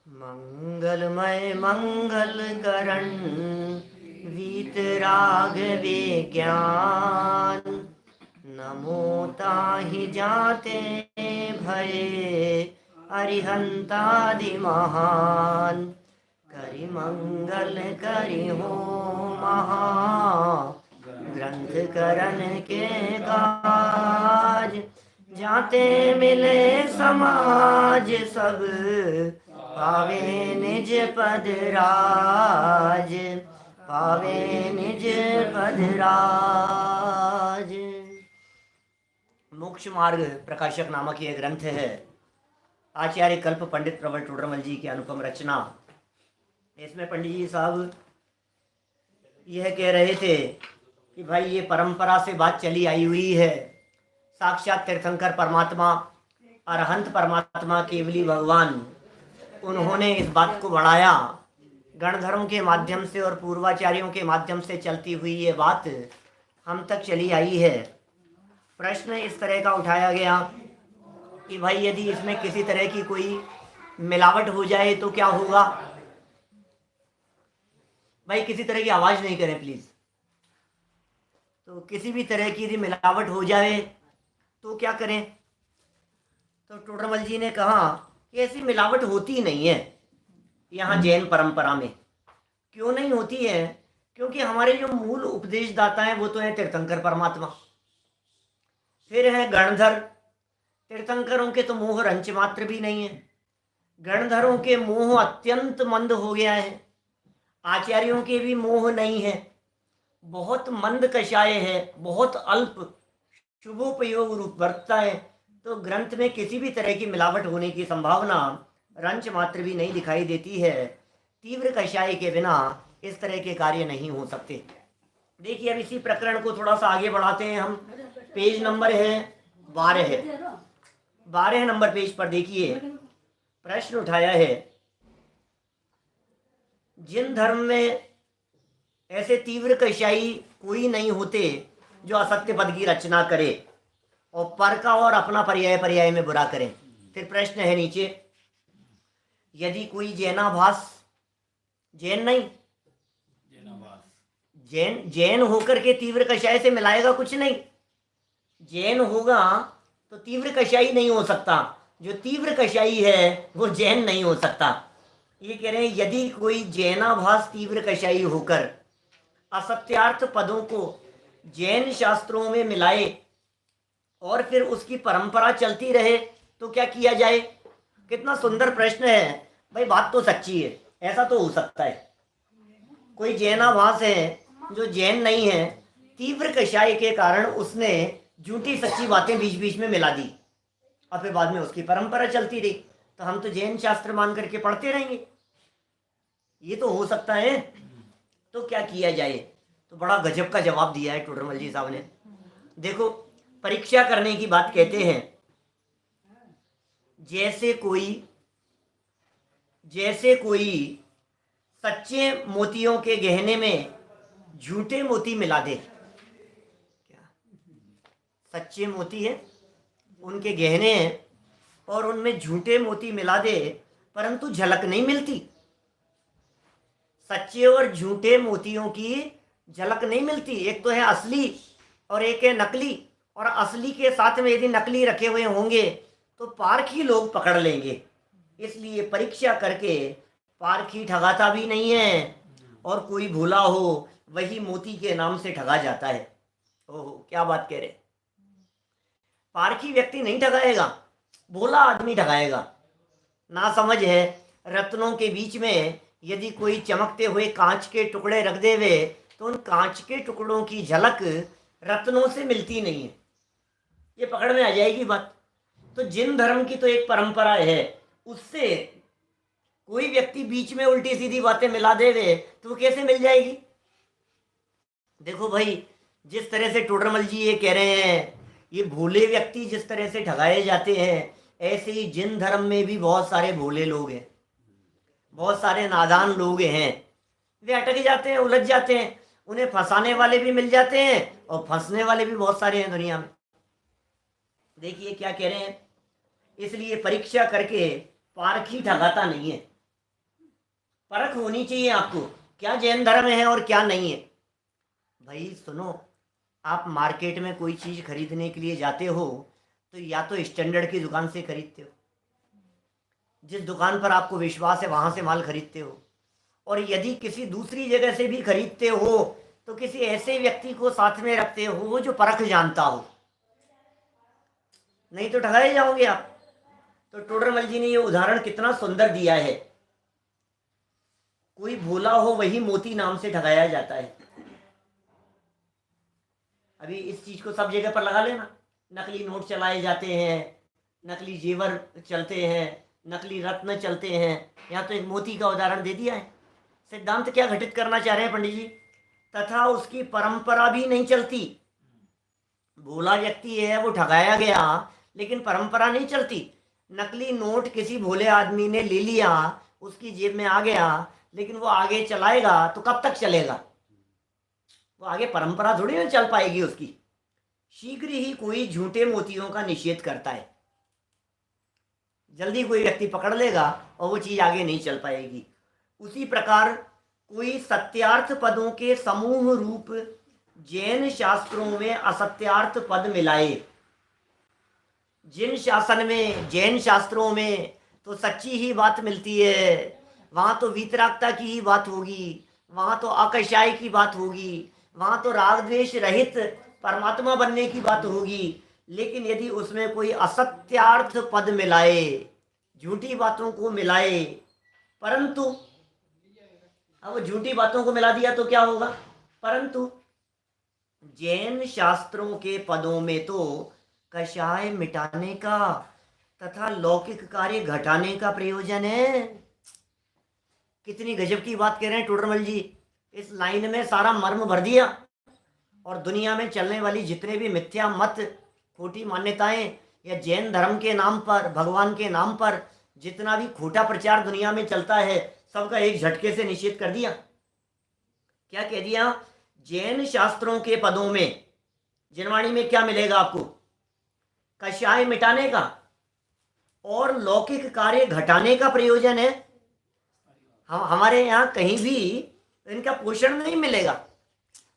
मंगलमय मंगल करण वीतराग विज्ञान। नमो ताहि जाते भये अरिहंतादि महान। करि मंगल करि हो महा ग्रंथ करण के काज। जाते मिले समाज सब पावे निज पद राज। पावे निज पद राज। मोक्ष मार्ग प्रकाशक नामक यह ग्रंथ है। आचार्य कल्प पंडित प्रबल टोडरमल जी की अनुपम रचना। इसमें पंडित जी साहब यह कह रहे थे कि भाई ये परंपरा से बात चली आई हुई है। साक्षात तीर्थंकर परमात्मा, अरहंत परमात्मा, केवली भगवान, उन्होंने इस बात को बढ़ाया। गणधरों के माध्यम से और पूर्वाचार्यों के माध्यम से चलती हुई ये बात हम तक चली आई है। प्रश्न इस तरह का उठाया गया कि भाई यदि इसमें किसी तरह की कोई मिलावट हो जाए तो क्या होगा। भाई किसी तरह की आवाज़ नहीं करें प्लीज़। तो किसी भी तरह की यदि मिलावट हो जाए तो क्या करें। तो टोडरमल जी ने कहा कि ऐसी मिलावट होती नहीं है यहाँ जैन परंपरा में। क्यों नहीं होती है? क्योंकि हमारे जो मूल उपदेशदाता हैं वो तो हैं तीर्थंकर परमात्मा, फिर है गणधर। तीर्थंकरों के तो मोह रंच मात्र भी नहीं है। गणधरों के मोह अत्यंत मंद हो गया है। आचार्यों के भी मोह नहीं है, बहुत मंद कषाय है, बहुत अल्प शुभोपयोग रूप वर्तता है। तो ग्रंथ में किसी भी तरह की मिलावट होने की संभावना रंच मात्र भी नहीं दिखाई देती है। तीव्र कषाय के बिना इस तरह के कार्य नहीं हो सकते। देखिए अब इसी प्रकरण को थोड़ा सा आगे बढ़ाते हैं हम। पेज नंबर है 12 है। 12 नंबर पेज पर देखिए प्रश्न उठाया है, जिन धर्म में ऐसे तीव्र कषाई कोई नहीं होते जो असत्य पद की रचना करे और पर का और अपना पर्याय पर्याय में बुरा करें। फिर प्रश्न है नीचे, यदि कोई जैनाभास, जैन नहीं, जैन होकर के तीव्र कषाय से मिलाएगा कुछ नहीं। जैन होगा तो तीव्र कषाई नहीं हो सकता। जो तीव्र कषाई है वो जैन नहीं हो सकता। ये कह रहे हैं यदि कोई जैनाभास तीव्र कषाई होकर असत्यार्थ पदों को जैन शास्त्रों में मिलाए और फिर उसकी परंपरा चलती रहे तो क्या किया जाए। कितना सुंदर प्रश्न है भाई। बात तो सच्ची है, ऐसा तो हो सकता है। कोई जैनाभास है जो जैन नहीं है, तीव्र कषाय के कारण उसने झूठी सच्ची बातें बीच बीच में मिला दी और फिर बाद में उसकी परंपरा चलती रही। तो हम तो जैन शास्त्र मान करके पढ़ते रहेंगे। ये तो हो सकता है। तो क्या किया जाए। तो बड़ा गजब का जवाब दिया है टोडरमल जी साहब ने। देखो परीक्षा करने की बात कहते हैं। जैसे कोई सच्चे मोतियों के गहने में झूठे मोती मिला दे। क्या सच्चे मोती है, उनके गहने हैं और उनमें झूठे मोती मिला दे परंतु झलक नहीं मिलती। सच्चे और झूठे मोतियों की झलक नहीं मिलती। एक तो है असली और एक है नकली। और असली के साथ में यदि नकली रखे हुए होंगे तो पारखी लोग पकड़ लेंगे। इसलिए परीक्षा करके पारखी ठगाता भी नहीं है और कोई भूला हो वही मोती के नाम से ठगा जाता है। ओहो क्या बात कह रहे। पारखी व्यक्ति नहीं ठगाएगा, भोला आदमी ठगाएगा। ना समझ है। रत्नों के बीच में यदि कोई चमकते हुए कांच के टुकड़े रख देवे तो उन कांच के टुकड़ों की झलक रत्नों से मिलती नहीं है। ये पकड़ में आ जाएगी बात। तो जिन धर्म की तो एक परंपरा है, उससे कोई व्यक्ति बीच में उल्टी सीधी बातें मिला देवे तो वो कैसे मिल जाएगी। देखो भाई जिस तरह से टोडरमल जी ये कह रहे हैं, ये भोले व्यक्ति जिस तरह से ठगाए जाते हैं, ऐसे ही जिन धर्म में भी बहुत सारे भोले लोग हैं, बहुत सारे नादान लोग हैं। वे अटक जाते हैं, उलझ जाते हैं। उन्हें फंसाने वाले भी मिल जाते हैं और फंसने वाले भी बहुत सारे हैं दुनिया में। देखिए क्या कह रहे हैं, इसलिए परीक्षा करके पारखी ठगाता नहीं है। परख होनी चाहिए आपको, क्या जैन धर्म है और क्या नहीं है। भाई सुनो, आप मार्केट में कोई चीज़ खरीदने के लिए जाते हो तो या तो स्टैंडर्ड की दुकान से खरीदते हो, जिस दुकान पर आपको विश्वास है वहाँ से माल खरीदते हो, और यदि किसी दूसरी जगह से भी खरीदते हो तो किसी ऐसे व्यक्ति को साथ में रखते हो जो परख जानता हो, नहीं तो ठगाए जाओगे आप। तो टोडरमल जी ने ये उदाहरण कितना सुंदर दिया है। कोई भोला हो वही मोती नाम से ठगाया जाता है। अभी इस चीज को सब जगह पर लगा लेना, नकली नोट चलाए जाते हैं, नकली जेवर चलते हैं, नकली रत्न चलते हैं। यहाँ तो एक मोती का उदाहरण दे दिया है। सिद्धांत क्या घटित करना चाह रहे हैं पंडित जी? तथा उसकी परंपरा भी नहीं चलती। भोला व्यक्ति है, वो ठगाया गया, लेकिन परंपरा नहीं चलती। नकली नोट किसी भोले आदमी ने ले लिया, उसकी जेब में आ गया, लेकिन वो आगे चलाएगा तो कब तक चलेगा? वो आगे परंपरा थोड़ी ना चल पाएगी उसकी। शीघ्र ही कोई झूठे मोतियों का निषेध करता है, जल्दी कोई व्यक्ति पकड़ लेगा और वो चीज आगे नहीं चल पाएगी। उसी प्रकार कोई सत्यार्थ पदों के समूह रूप जैन शास्त्रों में असत्यार्थ पद मिलाए। जिन शासन में, जैन शास्त्रों में तो सच्ची ही बात मिलती है, वहाँ तो वीतरागता की ही बात होगी, वहाँ तो अकषाय की बात होगी, वहाँ तो राग द्वेष रहित परमात्मा बनने की बात होगी। लेकिन यदि उसमें कोई असत्यार्थ पद मिलाए, झूठी बातों को मिलाए, परंतु अब झूठी बातों को मिला दिया तो क्या होगा? परंतु जैन शास्त्रों के पदों में तो कषाय मिटाने का तथा लौकिक कार्य घटाने का प्रयोजन है। कितनी गजब की बात कह रहे हैं टोडरमल जी। इस लाइन में सारा मर्म भर दिया। और दुनिया में चलने वाली जितने भी मिथ्या मत, खोटी मान्यताएं, या जैन धर्म के नाम पर, भगवान के नाम पर जितना भी खोटा प्रचार दुनिया में चलता है, सबका एक झटके से निषेध कर दिया। क्या कह दिया? जैन शास्त्रों के पदों में, जिनवाणी में क्या मिलेगा आपको? कषाय मिटाने का और लौकिक कार्य घटाने का प्रयोजन है। हमारे यहाँ कहीं भी इनका पोषण नहीं मिलेगा,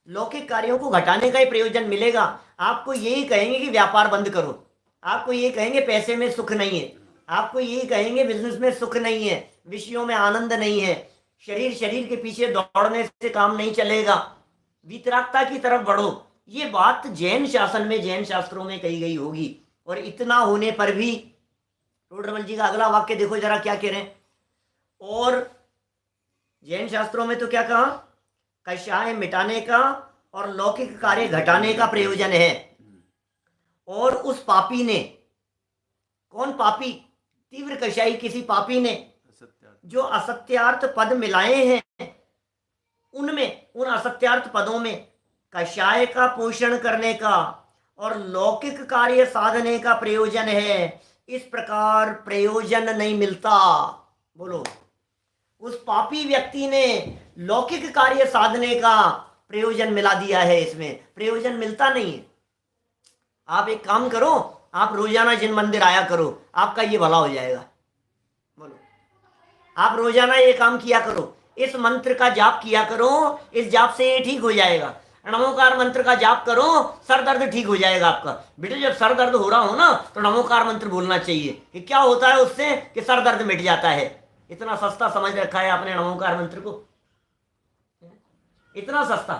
लौकिक कार्यों को घटाने का ही प्रयोजन मिलेगा। आपको यही कहेंगे कि व्यापार बंद करो, आपको यही कहेंगे पैसे में सुख नहीं है, आपको यही कहेंगे बिजनेस में सुख नहीं है, विषयों में आनंद नहीं है, शरीर के पीछे दौड़ने से काम नहीं चलेगा, वितरागता की तरफ बढ़ो। ये बात जैन शासन में, जैन शास्त्रों में कही गई होगी। और इतना होने पर भी टोडरमल जी का अगला वाक्य देखो जरा क्या कह रहे हैं। और जैन शास्त्रों में तो क्या कहा? कषाय मिटाने का और लौकिक कार्य घटाने का प्रयोजन है। और उस पापी ने, कौन पापी? तीव्र कषाई किसी पापी ने जो असत्यार्थ पद मिलाए हैं, उनमें, उन असत्यार्थ पदों में कषाय का पोषण करने का और लौकिक कार्य साधने का प्रयोजन है। इस प्रकार प्रयोजन नहीं मिलता। बोलो, उस पापी व्यक्ति ने लौकिक कार्य साधने का प्रयोजन मिला दिया है, इसमें प्रयोजन मिलता नहीं है। आप एक काम करो, आप रोजाना जिन मंदिर आया करो, आपका ये भला हो जाएगा। बोलो, आप रोजाना ये काम किया करो, इस मंत्र का जाप किया करो, इस जाप से ये ठीक हो जाएगा। नमोकार मंत्र का जाप करो, सर दर्द ठीक हो जाएगा आपका। बेटे जब सर दर्द हो रहा हो ना तो नमोकार मंत्र बोलना चाहिए। कि क्या होता है उससे? कि सर दर्द मिट जाता है। इतना सस्ता समझ रखा है आपने नमोकार मंत्र को, इतना सस्ता।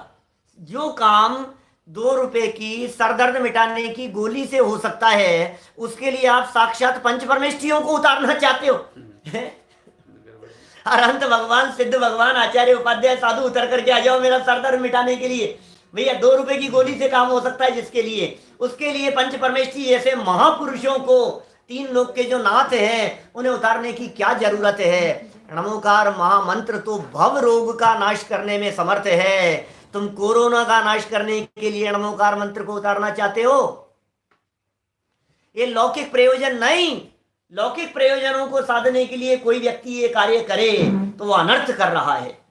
जो काम 2 रुपए की सर दर्द मिटाने की गोली से हो सकता है, उसके लिए आप साक्षात पंच परमेष्ठियों को उतारना चाहते हो। अरंत भगवान, सिद्ध भगवान, आचार्य, उपाध्याय, साधु उतर करके आ जाओ मेरा सर दर्द मिटाने के लिए। भैया 2 रुपए की गोली से काम हो सकता है जिसके लिए, उसके लिए पंच परमेष्ठी जैसे महापुरुषों को, 3 लोक के जो नाथ हैं, उन्हें उतारने की क्या जरूरत है? नमोकार महामंत्र तो भव रोग का नाश करने में समर्थ है। तुम कोरोना का नाश करने के लिए नमोकार मंत्र को उतारना चाहते हो? ये लौकिक प्रयोजन नहीं। लौकिक प्रयोजनों को साधने के लिए कोई व्यक्ति ये कार्य करे तो वो अनर्थ कर रहा है।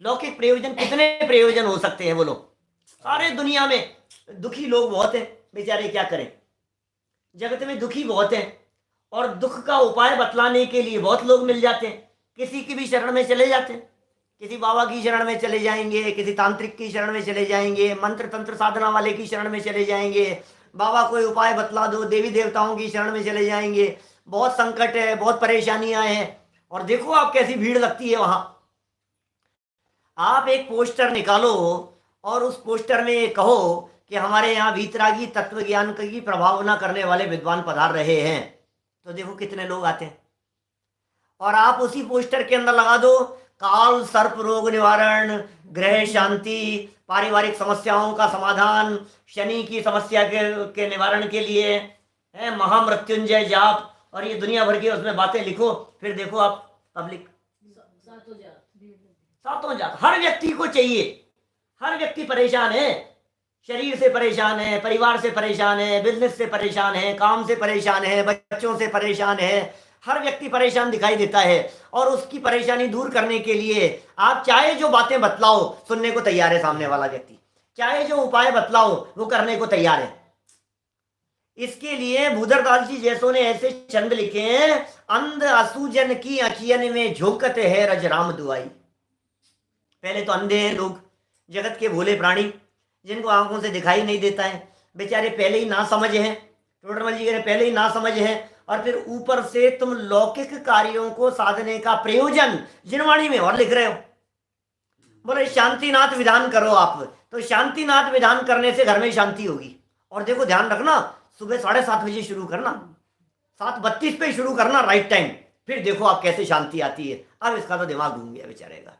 लौकिक प्रयोजन, कितने प्रयोजन हो सकते हैं बोलो? सारे दुनिया में दुखी लोग बहुत हैं, बेचारे क्या करें। जगत में दुखी बहुत हैं और दुख का उपाय बतलाने के लिए बहुत लोग मिल जाते हैं। किसी की भी शरण में चले जाते हैं, किसी बाबा की शरण में चले जाएंगे, किसी तांत्रिक की शरण में चले जाएंगे, मंत्र तंत्र साधना वाले की शरण में चले जाएंगे, बाबा कोई उपाय बतला दो, देवी देवताओं की शरण में चले जाएंगे, बहुत संकट है, बहुत परेशानियां हैं, और देखो आप कैसी भीड़ लगती है वहां। आप एक पोस्टर निकालो और उस पोस्टर में कहो कि हमारे यहाँ वीतरागी तत्व ज्ञान की प्रभावना करने वाले विद्वान पधार रहे हैं, तो देखो कितने लोग आते हैं। और आप उसी पोस्टर के अंदर लगा दो काल सर्प रोग निवारण, ग्रह शांति, पारिवारिक समस्याओं का समाधान, शनि की समस्या के निवारण के लिए है महामृत्युंजय जाप, और ये दुनिया भर की उसमें बातें लिखो। फिर देखो आप पब्लिक सातों जात, हर व्यक्ति को चाहिए, हर व्यक्ति परेशान है, शरीर से परेशान है, परिवार से परेशान है, बिजनेस से परेशान है, काम से परेशान है, बच्चों से परेशान है, हर व्यक्ति परेशान दिखाई देता है। और उसकी परेशानी दूर करने के लिए आप चाहे जो बातें बतलाओ सुनने को तैयार है सामने वाला व्यक्ति, चाहे जो उपाय बतलाओ वो करने को तैयार है। इसके लिए भूधरदास जी जैसों ने ऐसे छंद लिखे हैं, अंध असुजन की अखियन में झोंकते है रज राम दुआई। पहले तो अंधे हैं लोग, जगत के भोले प्राणी जिनको आंखों से दिखाई नहीं देता है, बेचारे पहले ही ना समझ है, टोडरमल जी कह रहे पहले ही ना समझ है, और फिर ऊपर से तुम लौकिक कार्यों को साधने का प्रयोजन जिनवाणी में और लिख रहे हो। बोले शांतिनाथ विधान करो आप, तो शांतिनाथ विधान करने से घर में शांति होगी। और देखो ध्यान रखना, सुबह 7:30 बजे शुरू करना, 7:32 पे शुरू करना राइट टाइम, फिर देखो आप कैसे शांति आती है। अब इसका तो दिमाग घूम गया बेचारे का,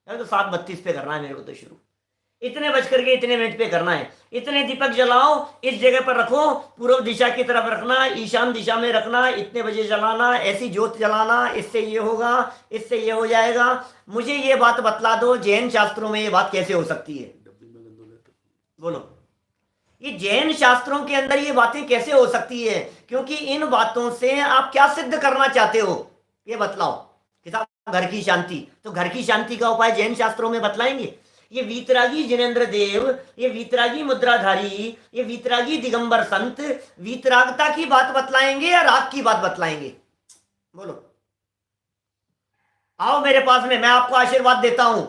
तो 7:32 पे करना है मेरे को तो शुरू, इतने बज करके इतने मिनट पे करना है, इतने दीपक जलाओ, इस जगह पर रखो, पूर्व दिशा की तरफ रखना, ईशान दिशा में रखना, इतने बजे जलाना, ऐसी ज्योत जलाना, इससे ये होगा, इससे ये हो जाएगा। मुझे ये बात बतला दो जैन शास्त्रों में ये बात कैसे हो सकती है? बोलो, ये जैन शास्त्रों के अंदर ये बातें कैसे हो सकती है? क्योंकि इन बातों से आप क्या सिद्ध करना चाहते हो ये बतलाओ। किताब घर की शांति, तो घर की शांति का उपाय जैन शास्त्रों में बतलाएंगे। ये वीतरागी जिनेन्द्र देव, ये वीतरागी मुद्राधारी, ये वीतरागी दिगंबर संत वीतरागता की बात बतलाएंगे या राग की बात बतलाएंगे? बोलो, आओ मेरे पास में, मैं आपको आशीर्वाद देता हूं।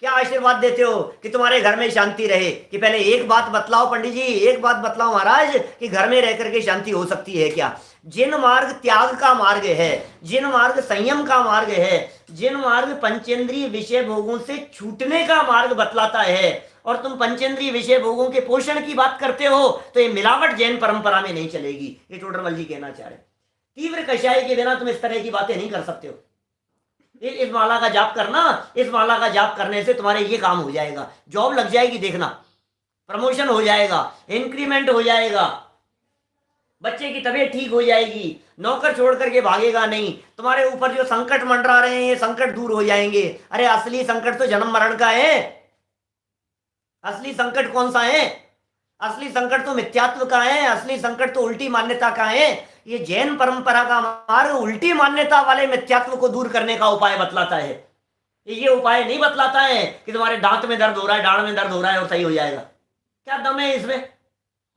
क्या आशीर्वाद देते हो? कि तुम्हारे घर में शांति रहे। कि पहले एक बात बतलाओ पंडित जी, एक बात बतलाओ महाराज, कि घर में रह करके शांति हो सकती है क्या? जिन मार्ग त्याग का मार्ग है, जिन मार्ग संयम का मार्ग है, जिन मार्ग पंचेंद्रीय विषय भोगों से छूटने का मार्ग बतलाता है, और तुम पंचेंद्रीय विषय भोगों के पोषण की बात करते हो, तो ये मिलावट जैन परंपरा में नहीं चलेगी। ये टोडरमल जी कहना चाह रहे। तीव्र कषाय के बिना तुम इस तरह की बातें नहीं कर सकते हो। इस माला का जाप करना, इस माला का जाप करने से तुम्हारे ये काम हो जाएगा, जॉब लग जाएगी, देखना, प्रमोशन हो जाएगा, इंक्रीमेंट हो जाएगा, बच्चे की तबीयत ठीक हो जाएगी, नौकर छोड़ करके भागेगा नहीं, तुम्हारे ऊपर जो संकट मंडरा रहे हैं ये संकट दूर हो जाएंगे। अरे असली संकट तो जन्म मरण का है। असली संकट कौन सा है? असली संकट तो मिथ्यात्व का है, असली संकट तो उल्टी मान्यता का है। ये जैन परंपरा का मार्ग उल्टी मान्यता वाले मिथ्यात्व को दूर करने का उपाय बतलाता है। ये उपाय नहीं बतलाता है कि तुम्हारे दांत में दर्द हो रहा है, डांड में दर्द हो रहा है और सही हो जाएगा। क्या दम है इसमें?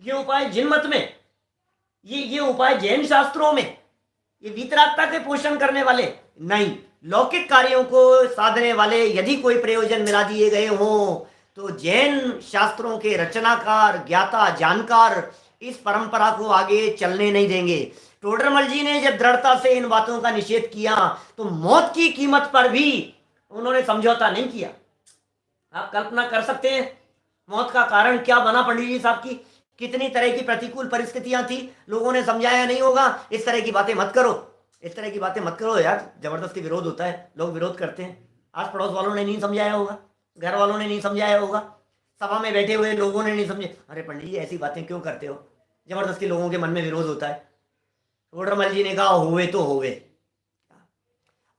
ये उपाय जिन मत में, ये उपाय जैन शास्त्रों में, ये वीतरागता के पोषण करने वाले नहीं, लौकिक कार्यों को साधने वाले यदि कोई प्रयोजन मिला दिए गए हों तो जैन शास्त्रों के रचनाकार, ज्ञाता, जानकार इस परंपरा को आगे चलने नहीं देंगे। टोडरमल जी ने जब दृढ़ता से इन बातों का निषेध किया तो मौत की कीमत पर भी उन्होंने समझौता नहीं किया। आप कल्पना कर सकते हैं मौत का कारण क्या बना पंडित जी साहब की? कितनी तरह की प्रतिकूल परिस्थितियां थी, लोगों ने समझाया नहीं होगा इस तरह की बातें मत करो, इस तरह की बातें मत करो यार, जबरदस्ती विरोध होता है, लोग विरोध करते हैं। आस पड़ोस वालों ने नहीं समझाया होगा, घर वालों ने नहीं समझाया होगा, सभा में बैठे हुए लोगों ने नहीं समझे, अरे पंडित जी ऐसी बातें क्यों करते हो? जबरदस्ती लोगों के मन में विरोध होता है। टोडरमल जी ने कहा होवे तो होवे।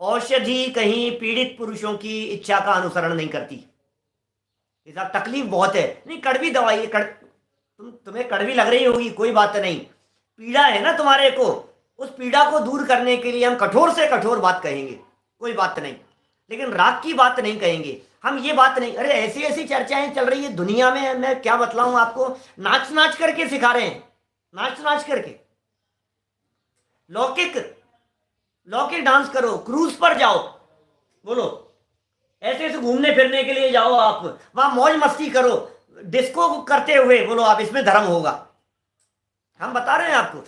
औषधि कहीं पीड़ित पुरुषों की इच्छा का अनुसरण नहीं करती। तकलीफ बहुत है, नहीं कड़वी दवाई है, तुम्हें कड़वी लग रही होगी, कोई बात नहीं, पीड़ा है ना तुम्हारे को, उस पीड़ा को दूर करने के लिए हम कठोर से कठोर बात कहेंगे, कोई बात नहीं, लेकिन राग की बात नहीं कहेंगे हम। ये बात नहीं, अरे ऐसी ऐसी चर्चाएं चल रही है दुनिया में, मैं क्या बतलाऊं आपको, नाच नाच करके सिखा रहे हैं, नाच नाच करके। लौकिक डांस करो, क्रूज पर जाओ, बोलो। ऐसे ऐसे घूमने फिरने के लिए जाओ आप, वहां मौज मस्ती करो, डिस्को करते हुए बोलो आप इसमें धर्म होगा। हम बता रहे हैं आपको,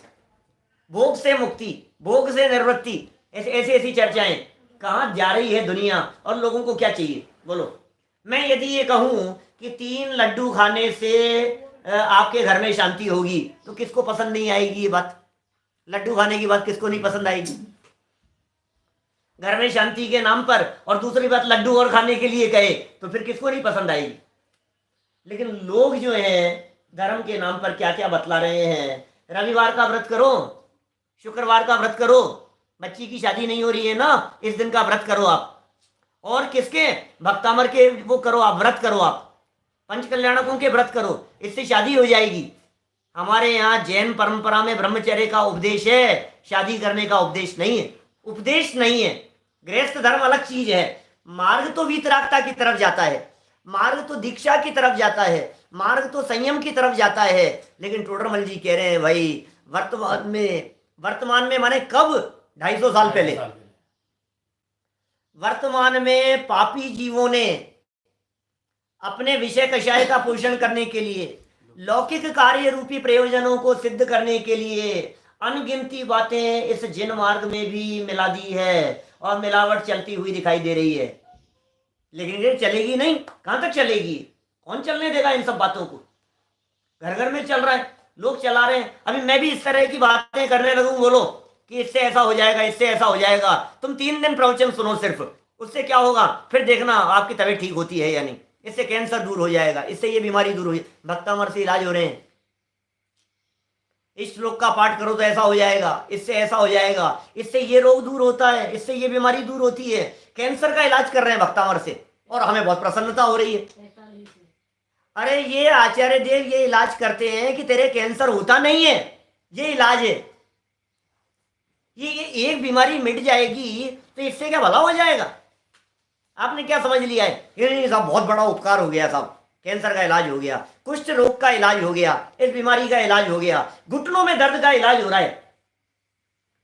भोग से मुक्ति, भोग से निवृत्ति, ऐसे ऐसी ऐसी चर्चाएं। कहाँ जा रही है दुनिया और लोगों को क्या चाहिए बोलो। मैं यदि ये कहूं कि 3 लड्डू खाने से आपके घर में शांति होगी, तो किसको पसंद नहीं आएगी ये बात? लड्डू खाने की बात किसको नहीं पसंद आएगी? घर में शांति के नाम पर, और दूसरी बात लड्डू और खाने के लिए कहे, तो फिर किसको नहीं पसंद आएगी? लेकिन लोग जो हैं धर्म के नाम पर क्या क्या बतला रहे हैं। रविवार का व्रत करो, शुक्रवार का व्रत करो, बच्ची की शादी नहीं हो रही है ना, इस दिन का व्रत करो आप। और किसके? भक्तामर के वो करो आप, व्रत करो आप, पंच कल्याणकों के व्रत करो, इससे शादी हो जाएगी। हमारे यहाँ जैन परंपरा में ब्रह्मचर्य का उपदेश है, शादी करने का उपदेश नहीं है। उपदेश नहीं है। गृहस्थ धर्म अलग चीज है। मार्ग तो वीतरागता की तरफ जाता है, मार्ग तो दीक्षा की तरफ जाता है, मार्ग तो संयम की तरफ जाता है। लेकिन टोडरमल जी कह रहे हैं भाई वर्तमान में माने कब? 250 साल पहले वर्तमान में पापी जीवों ने अपने विषय कषाय का पोषण करने के लिए, लौकिक कार्य रूपी प्रयोजनों को सिद्ध करने के लिए अनगिनती बातें इस जिन मार्ग में भी मिला दी है, और मिलावट चलती हुई दिखाई दे रही है। लेकिन ये चलेगी नहीं। कहां तक चलेगी? कौन चलने देगा इन सब बातों को? घर घर में चल रहा है, लोग चला रहे हैं। अभी मैं भी इस तरह की बातें करने लगूं, बोलो कि इससे ऐसा हो जाएगा, इससे ऐसा हो जाएगा, तुम 3 दिन प्रवचन सुनो सिर्फ, उससे क्या होगा? फिर देखना आपकी तबीयत ठीक होती है या नहीं। इससे कैंसर दूर हो जाएगा, इससे ये बीमारी दूर हो जाएगी, भक्तामर से इलाज हो रहे हैं। इस श्लोक का पाठ करो तो ऐसा हो जाएगा, इससे ऐसा हो जाएगा, इससे ये रोग दूर होता है, इससे ये बीमारी दूर होती है। कैंसर का इलाज कर रहे हैं भक्तामर से, और हमें बहुत प्रसन्नता हो रही है। अरे ये आचार्य देव ये इलाज करते हैं कि तेरे कैंसर होता नहीं है, ये इलाज है। ये एक बीमारी मिट जाएगी तो इससे क्या भला हो जाएगा? आपने क्या समझ लिया है? ये नहीं साहब बहुत बड़ा उपकार हो गया साहब, कैंसर का इलाज हो गया, कुष्ठ रोग का इलाज हो गया, इस बीमारी का इलाज हो गया, घुटनों में दर्द का इलाज हो रहा है।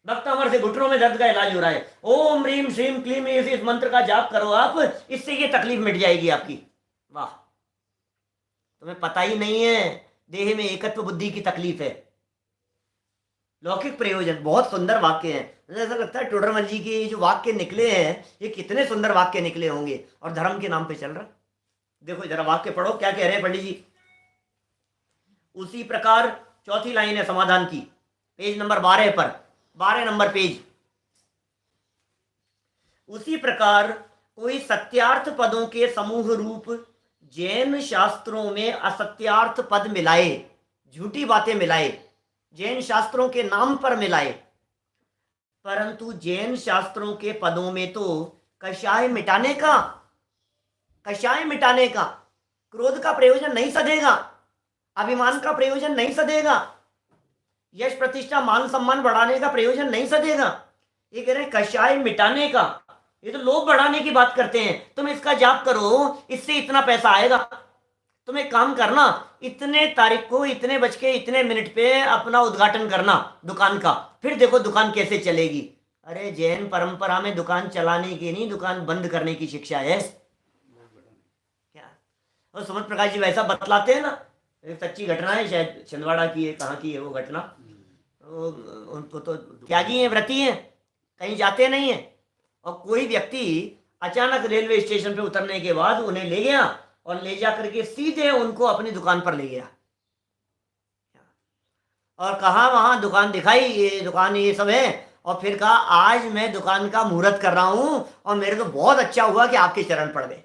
भक्तामर से घुटनों में दर्द का इलाज हो रहा है। ओम ह्रीम श्रीम क्लीम इस मंत्र का जाप करो आप, इससे ये तकलीफ मिट जाएगी आपकी। वाह, तुम्हें पता ही नहीं है देह में एकत्व बुद्धि की तकलीफ है। लौकिक प्रयोजन, बहुत सुंदर वाक्य हैं। मुझे ऐसा लगता है टोडरमल जी के जो वाक्य निकले हैं ये कितने सुंदर वाक्य निकले होंगे, और धर्म के नाम पे चल रहा। देखो जरा वाक्य पढ़ो, क्या कह रहे हैं पंडित जी। उसी प्रकार, चौथी लाइन है समाधान की, पेज नंबर 12 पर, 12 नंबर पेज। उसी प्रकार कोई सत्यार्थ पदों के समूह रूप जैन शास्त्रों में असत्यार्थ पद मिलाए, झूठी बातें मिलाए, जैन शास्त्रों के नाम पर मिलाए, परंतु जैन शास्त्रों के पदों में तो कषाय मिटाने का, क्रोध का प्रयोजन नहीं सधेगा, अभिमान का प्रयोजन नहीं सधेगा, यश प्रतिष्ठा मान सम्मान बढ़ाने का प्रयोजन नहीं सधेगा। ये कह रहे हैं कषाय मिटाने का। ये तो लोभ बढ़ाने की बात करते हैं। तुम इसका जाप करो, इससे इतना पैसा आएगा। तुम एक काम करना, इतने तारीख को इतने बज के इतने मिनट पे अपना उद्घाटन करना दुकान का, फिर देखो दुकान कैसे चलेगी। अरे जैन परंपरा में दुकान चलाने की नहीं, दुकान बंद करने की शिक्षा है। क्या? और सुमन प्रकाश जी वैसा बतलाते हैं ना, एक सच्ची घटना है, शायद छिंदवाड़ा की है, कहाँ की है वो घटना। उनको तो त्यागी हैं, व्रती हैं, कहीं जाते नहीं है, और कोई व्यक्ति अचानक रेलवे स्टेशन पे उतरने के बाद उन्हें ले गया और ले जा करके सीधे उनको अपनी दुकान पर ले गया, और कहा वहां दुकान दिखाई, ये दुकान ये सब है, और फिर कहा आज मैं दुकान का मुहूर्त कर रहा हूं और मेरे को बहुत अच्छा हुआ कि आपके चरण पड़ गए।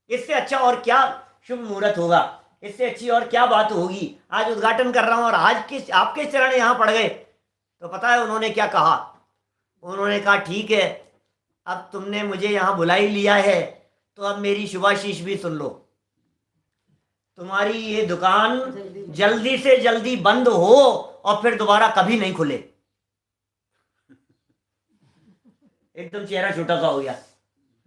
इससे अच्छा और क्या शुभ मुहूर्त होगा, इससे अच्छी और क्या बात होगी। आज उद्घाटन कर रहा हूं और आज के आपके चरण यहां पड़ गए। तो पता है उन्होंने क्या कहा? उन्होंने कहा ठीक है, अब तुमने मुझे यहां बुला ही लिया है तो अब मेरी शुभाशीष भी सुन लो। तुम्हारी ये दुकान जल्दी से जल्दी बंद हो और फिर दोबारा कभी नहीं खुले। एकदम चेहरा छोटा सा हो गया,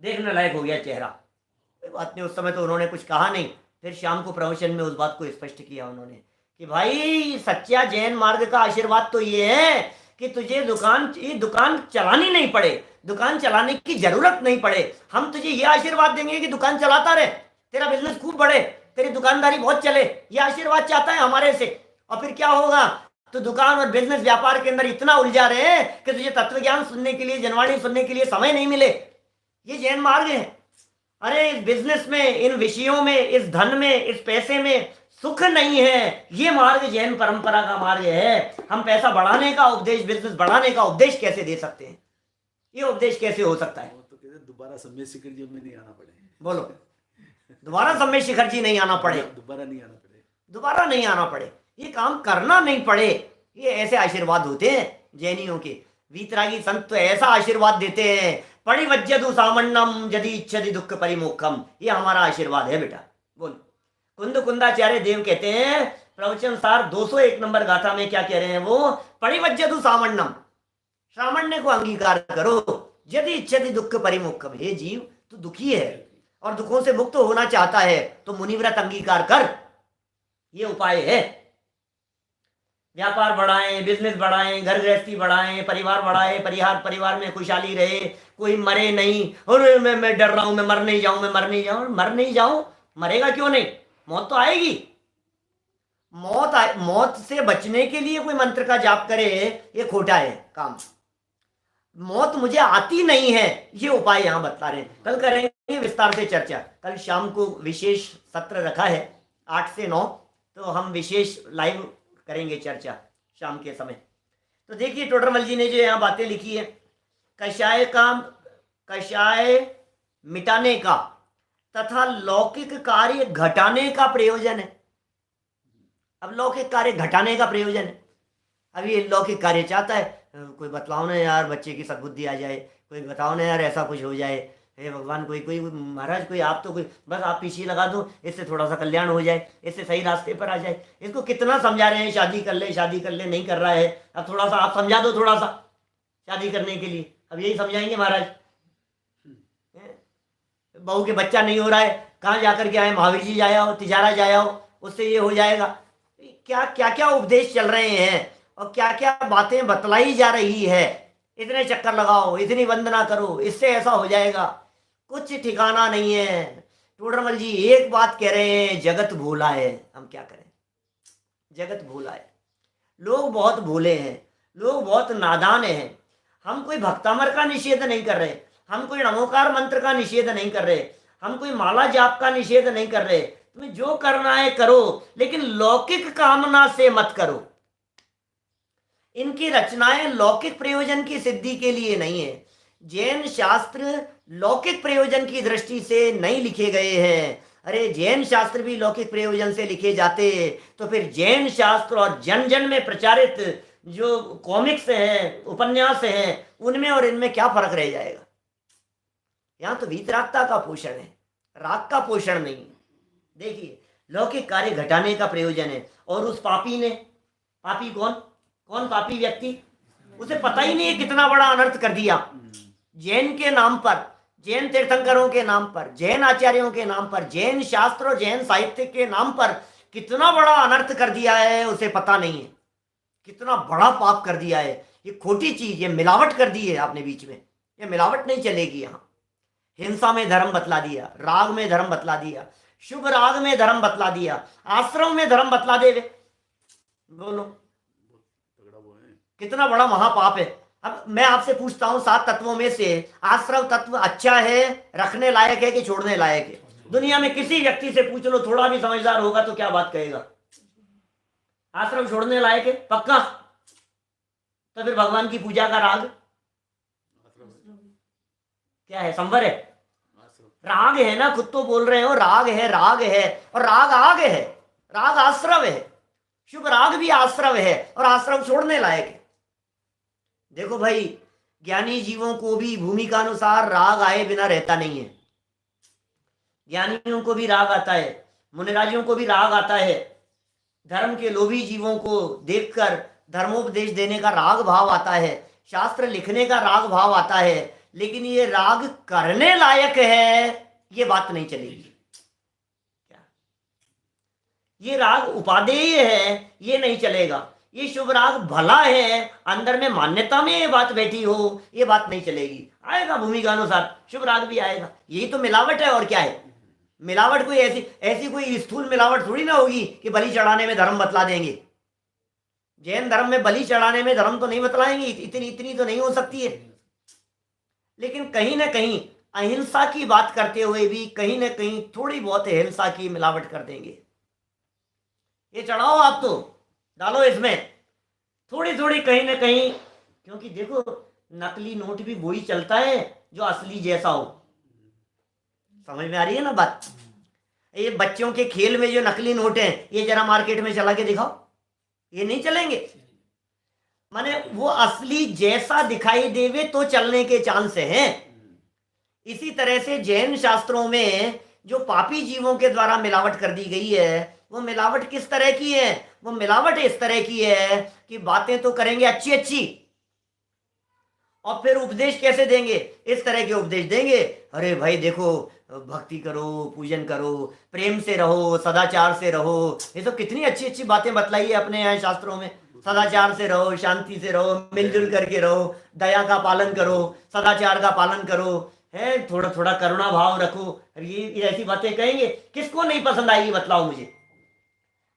देखने लायक हो गया चेहरा। कोई बात नहीं, उस समय तो उन्होंने कुछ कहा नहीं। फिर शाम को प्रवचन में उस बात को स्पष्ट किया उन्होंने कि भाई सच्चा जैन मार्ग का आशीर्वाद तो ये है कि तुझे ये दुकान चलानी नहीं पड़े, दुकान चलाने की जरूरत नहीं पड़े। हम तुझे ये आशीर्वाद देंगे कि दुकान चलाता रहे, तेरा बिजनेस खूब बढ़े, तेरी दुकानदारी बहुत चले, ये आशीर्वाद चाहता है हमारे से। और फिर क्या होगा, तो दुकान और बिजनेस व्यापार के अंदर इतना उलझा रहे हैं कि तुझे तत्व ज्ञान सुनने के लिए, जनवाणी सुनने के लिए समय नहीं मिले। ये जैन मार्ग है। अरे इस बिजनेस में, इन विषयों में, इस धन में, इस पैसे में सुख नहीं है। ये मार्ग जैन परंपरा का मार्ग है। हम पैसा बढ़ाने का उपदेश, बिजनेस बढ़ाने का उपदेश कैसे दे सकते हैं? ये उपदेश कैसे हो सकता है? तो कहते हैं दोबारा सम्मेद शिखर जी में नहीं आना पड़े। बोलो, दोबारा सम्मेद शिखर जी नहीं आना पड़े, दोबारा नहीं आना पड़े, दोबारा नहीं आना पड़े, ये काम करना नहीं पड़े। ये ऐसे आशीर्वाद होते हैं जैनियों के। वीतरागी संत तो ऐसा आशीर्वाद देते हैं, परिवज्जतु सामन्नम यदि इच्छति दुख परिमोक्षम। ये हमारा आशीर्वाद है बेटा। बोल, कुंद कुंदाचार्य देव कहते हैं प्रवचन सार 201 नंबर गाथा में, क्या कह रहे हैं वो? परिवज्जतु सामन्नम, सामान्य को अंगीकार करो, यदि इच्छति दुख परिमोक्षम। हे जीव, तू दुखी है और दुखों से मुक्त होना चाहता है तो मुनिव्रत अंगीकार कर। ये उपाय है। व्यापार बढ़ाएं, बिजनेस बढ़ाएं, घर गृहस्थी बढ़ाएं, परिवार बढ़ाएं, परिवार में खुशहाली रहे, कोई मरे नहीं। और मैं डर रहा हूं, मैं मर नहीं जाऊं, मैं मर नहीं जाऊं। मर नहीं जाऊं, मरेगा क्यों नहीं? मौत तो आएगी। मौत से बचने के लिए कोई मंत्र का जाप करे, ये खोटा है काम। मौत मुझे आती नहीं है, ये उपाय यहां बता रहे हैं। कल करेंगे विस्तार से चर्चा। कल शाम को विशेष सत्र रखा है 8 से 9, तो हम विशेष लाइव करेंगे चर्चा शाम के समय। तो देखिए टोडरमल जी ने जो यहाँ बातें लिखी है, कषाय मिटाने का तथा लौकिक कार्य घटाने का प्रयोजन है। अब लौकिक कार्य घटाने का प्रयोजन है। अब ये लौकिक कार्य चाहता है, कोई बतलाओ ना यार, बच्चे की सद्बुद्धि आ जाए, कोई बताओ ना यार ऐसा कुछ हो जाए, हे भगवान, कोई महाराज, कोई आप तो कोई बस आप पीछे लगा दो, इससे थोड़ा सा कल्याण हो जाए, इससे सही रास्ते पर आ जाए। इसको कितना समझा रहे हैं, शादी कर ले, शादी कर ले, नहीं कर रहा है। अब थोड़ा सा आप समझा दो, थोड़ा सा शादी करने के लिए। अब यही समझाएंगे महाराज। बहू के बच्चा नहीं हो रहा है, कहाँ जाकर के आए, महावीर जी जाया हो, तिजारा जाया हो, उससे ये हो जाएगा। क्या क्या क्या उपदेश चल रहे हैं और क्या क्या बातें बतलाई जा रही है। इतने चक्कर लगाओ, इतनी वंदना करो, इससे ऐसा हो जाएगा। कुछ ठिकाना नहीं है। टोडरमल जी एक बात कह रहे हैं, जगत भोला है। हम क्या करें? जगत भोला है, लोग बहुत भोले हैं, लोग बहुत नादान हैं। हम कोई भक्तामर का निषेध नहीं कर रहे, हम कोई नमोकार मंत्र का निषेध नहीं कर रहे, हम कोई माला जाप का निषेध नहीं कर रहे। तुम्हें जो करना है करो, लेकिन लौकिक कामना से मत करो। इनकी रचनाएं लौकिक प्रयोजन की सिद्धि के लिए नहीं है। जैन शास्त्र लौकिक प्रयोजन की दृष्टि से नहीं लिखे गए हैं। अरे जैन शास्त्र भी लौकिक प्रयोजन से लिखे जाते तो फिर जैन शास्त्र और जन जन में प्रचारित जो कॉमिक्स हैं, उपन्यास हैं, उनमें और इनमें क्या फर्क रह जाएगा? यहाँ तो वीतरागता का पोषण है, राग का पोषण नहीं। देखिए लौकिक कार्य घटाने का प्रयोजन है। और उस पापी ने, पापी कौन पापी व्यक्ति? उसे पता ही नहीं है कितना बड़ा अनर्थ कर दिया। जैन के नाम पर, जैन तीर्थंकरों के नाम पर, जैन आचार्यों के नाम पर, जैन शास्त्र और जैन साहित्य के नाम पर कितना बड़ा अनर्थ कर दिया है, उसे पता नहीं है। कितना बड़ा पाप कर दिया है। ये खोटी चीज, ये मिलावट कर दी है आपने बीच में। ये मिलावट नहीं चलेगी। यहाँ हिंसा में धर्म बतला दिया, राग में धर्म बतला दिया, शुभ राग में धर्म बतला दिया, आश्रम में धर्म बतला दे। बोलो कितना बड़ा महापाप है। अब मैं आपसे पूछता हूं, 7 तत्वों में से आश्रव तत्व अच्छा है, रखने लायक है कि छोड़ने लायक है? दुनिया में किसी व्यक्ति से पूछ लो, थोड़ा भी समझदार होगा तो क्या बात कहेगा? आश्रम छोड़ने लायक है पक्का। तो फिर भगवान की पूजा का राग क्या है? संवर है, राग है ना। खुद तो बोल रहे हो राग है, राग है, और राग आग है, राग आश्रव है। शुभ राग भी आश्रव है और आश्रव छोड़ने लायक है। देखो भाई, ज्ञानी जीवों को भी भूमिका अनुसार राग आए बिना रहता नहीं है। ज्ञानियों को भी राग आता है, मुनिराजियों को भी राग आता है। धर्म के लोभी जीवों को देखकर धर्मोपदेश देने का राग भाव आता है, शास्त्र लिखने का राग भाव आता है। लेकिन ये राग करने लायक है, ये बात नहीं चलेगी। क्या ये राग उपादेय है, ये नहीं चलेगा। ये शुभ राग भला है, अंदर में मान्यता में ये बात बैठी हो, ये बात नहीं चलेगी। आएगा भूमिका अनुसार शुभ राग भी आएगा। यही तो मिलावट है, और क्या है। मिलावट कोई ऐसी ऐसी कोई स्थूल मिलावट थोड़ी ना होगी कि बलि चढ़ाने में धर्म बतला देंगे। जैन धर्म में बलि चढ़ाने में धर्म तो नहीं बतलाएंगे, इतनी इतनी तो नहीं हो सकती है। लेकिन कहीं ना कहीं अहिंसा की बात करते हुए भी कहीं ना कहीं थोड़ी बहुत हिंसा की मिलावट कर देंगे। ये चढ़ाओ आप तो डालो इसमें थोड़ी थोड़ी कहीं ना कहीं, क्योंकि देखो नकली नोट भी वही चलता है जो असली जैसा हो। समझ में आ रही है ना बात। ये बच्चों के खेल में जो नकली नोट हैं, ये जरा मार्केट में चला के दिखाओ, ये नहीं चलेंगे। माने वो असली जैसा दिखाई देवे तो चलने के चांस हैं। इसी तरह से जैन शास्त्रों में जो पापी जीवों के द्वारा मिलावट कर दी गई है, वो मिलावट किस तरह की है। वो मिलावट इस तरह की है कि बातें तो करेंगे अच्छी अच्छी, और फिर उपदेश कैसे देंगे, इस तरह के उपदेश देंगे। अरे भाई देखो, भक्ति करो, पूजन करो, प्रेम से रहो, सदाचार से रहो। ये तो कितनी अच्छी अच्छी बातें बतलाई है अपने यहाँ शास्त्रों में। सदाचार से रहो, शांति से रहो, मिलजुल करके रहो, दया का पालन करो, सदाचार का पालन करो, है थोड़ा थोड़ा करुणा भाव रखो। ये ऐसी बातें कहेंगे, किसको नहीं पसंद आएगी बताओ मुझे।